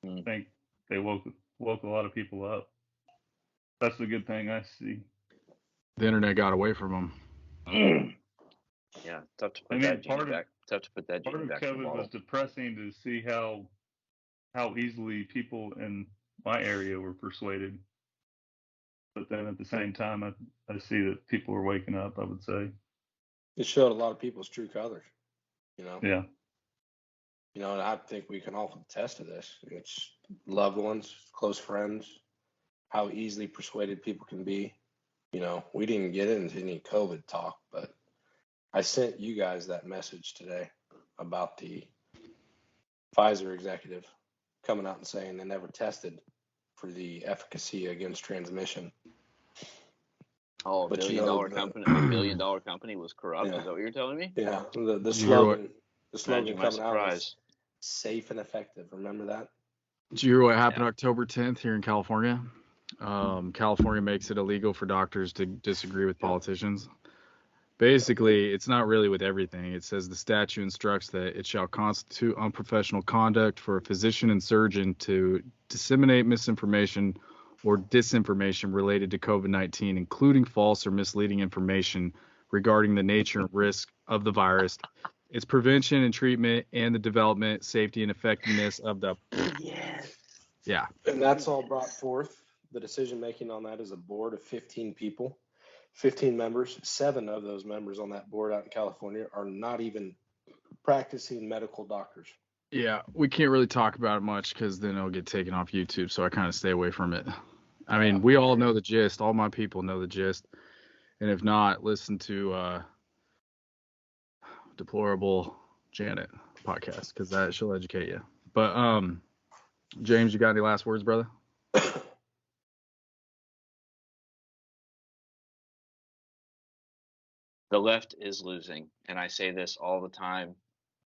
I think they woke a lot of people up. That's the good thing I see. The internet got away from them. Yeah, tough to put that genie back. Tough to put that genie back. Part of COVID was depressing to see how easily people in my area were persuaded. But then at the same time, I see that people are waking up, I would say. It showed a lot of people's true colors, Yeah. And I think we can all attest to this. It's loved ones, close friends, how easily persuaded people can be. We didn't get into any COVID talk, but I sent you guys that message today about the Pfizer executive coming out and saying they never tested for the efficacy against transmission. Oh, a $1 billion company. A $1 billion company was corrupt. Yeah. Is that what you're telling me? Yeah. The slogan coming out was safe and effective. Remember that? Did you hear what happened October 10th here in California? California makes it illegal for doctors to disagree with politicians. Basically, it's not really with everything. It says the statute instructs that it shall constitute unprofessional conduct for a physician and surgeon to disseminate misinformation or disinformation related to COVID-19, including false or misleading information regarding the nature and risk of the virus, its prevention and treatment, and the development, safety, and effectiveness of the... Yes. Yeah. And that's all brought forth. The decision making on that is a board of 15 people, 15 members. 7 of those members on that board out in California are not even practicing medical doctors. Yeah, we can't really talk about it much because then it'll get taken off YouTube, so I kind of stay away from it. I mean, we all know the gist. All my people know the gist. And if not, listen to Deplorable Janet podcast, because she'll educate you. But Jaymes, you got any last words, brother? The left is losing, and I say this all the time,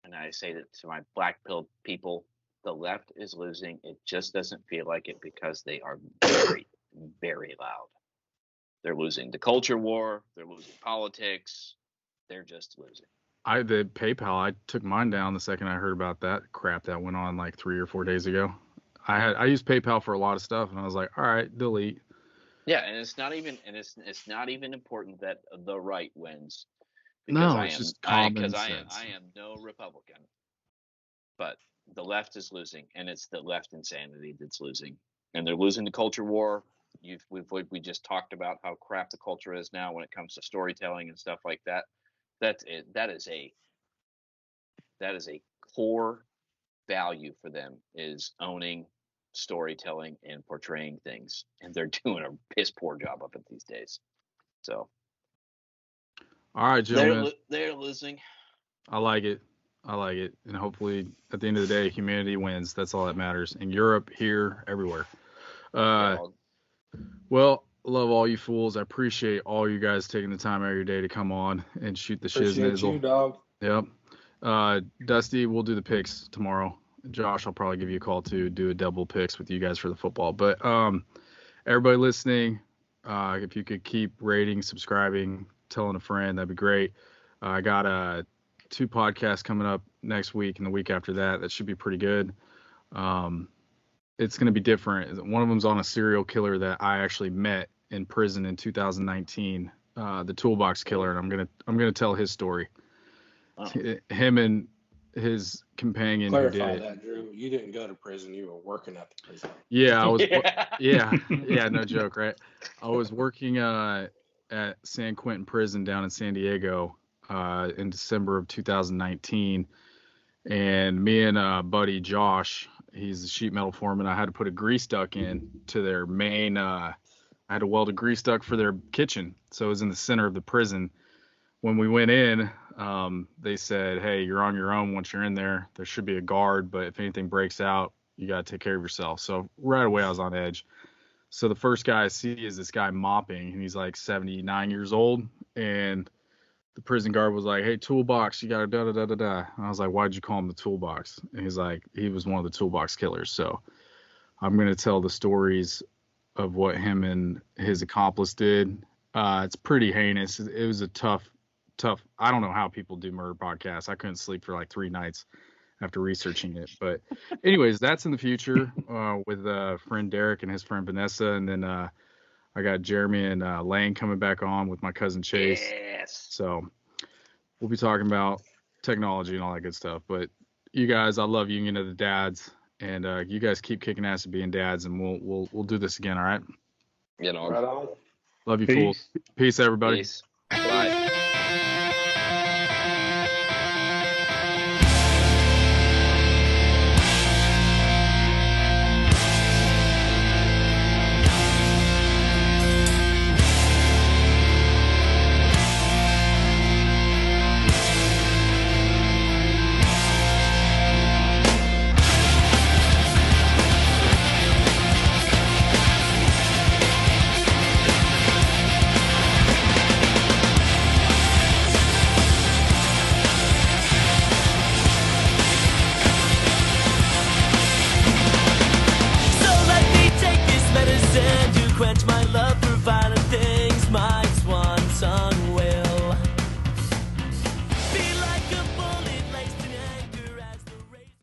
and I say that to my black-pilled people. The left is losing. It just doesn't feel like it because they are very, very loud. They're losing the culture war. They're losing politics. They're just losing. The PayPal, I took mine down the second I heard about that crap that went on like 3 or 4 days ago. I used PayPal for a lot of stuff, and I was like, all right, delete. Yeah, and it's not even important that the right wins. No, it's just common sense. I am no Republican, but the left is losing, and it's the left insanity that's losing, and they're losing the culture war. We just talked about how crap the culture is now when it comes to storytelling and stuff like that. That's it. That is a That is a core value for them, is owning, storytelling, and portraying things. And they're doing a piss poor job of it these days. So, all right, gentlemen. They're losing. I like it. And hopefully, at the end of the day, humanity wins. That's all that matters. In Europe, here, everywhere. Well, love all you fools. I appreciate all you guys taking the time out of your day to come on and shoot the Appreciate shiznizzle. you, dog. Yep. Dusty, we'll do the picks tomorrow. Josh, I'll probably give you a call to do a double picks with you guys for the football. But everybody listening, if you could keep rating, subscribing, telling a friend, that'd be great. I got 2 podcasts coming up next week and the week after that. That should be pretty good. It's going to be different. One of them's on a serial killer that I actually met in prison in 2019, the Toolbox Killer, and I'm gonna tell his story. Wow. Him and his companion Clarify who did it. that, Drew. You didn't go to prison. You were working at the prison. Yeah, I was. Yeah, no joke, right? I was working at San Quentin Prison down in San Diego in December of 2019, and me and buddy Josh, he's a sheet metal foreman. I had to put a grease duct in to their main. I had to weld a grease duct for their kitchen, so it was in the center of the prison. When we went in, they said, "Hey, you're on your own once you're in there. There should be a guard, but if anything breaks out, you got to take care of yourself." So right away, I was on edge. So the first guy I see is this guy mopping, and he's like 79 years old. And the prison guard was like, "Hey, toolbox, you got to da-da-da-da-da." And I was like, "Why'd you call him the toolbox?" And he's like, "He was one of the toolbox killers." So I'm going to tell the stories of what him and his accomplice did. It's pretty heinous. It was a tough. I don't know how people do murder podcasts. I couldn't sleep for like 3 nights after researching it. But anyways, that's in the future with friend Derek and his friend Vanessa. And then I got Jeremy and Lane coming back on with my cousin Chase. Yes. So we'll be talking about technology and all that good stuff. But you guys, I love you. You know, the dads. And you guys keep kicking ass and being dads. And we'll do this again, all right? You know. Right on. Love you, Peace. fools. Peace, everybody. Peace. Bye.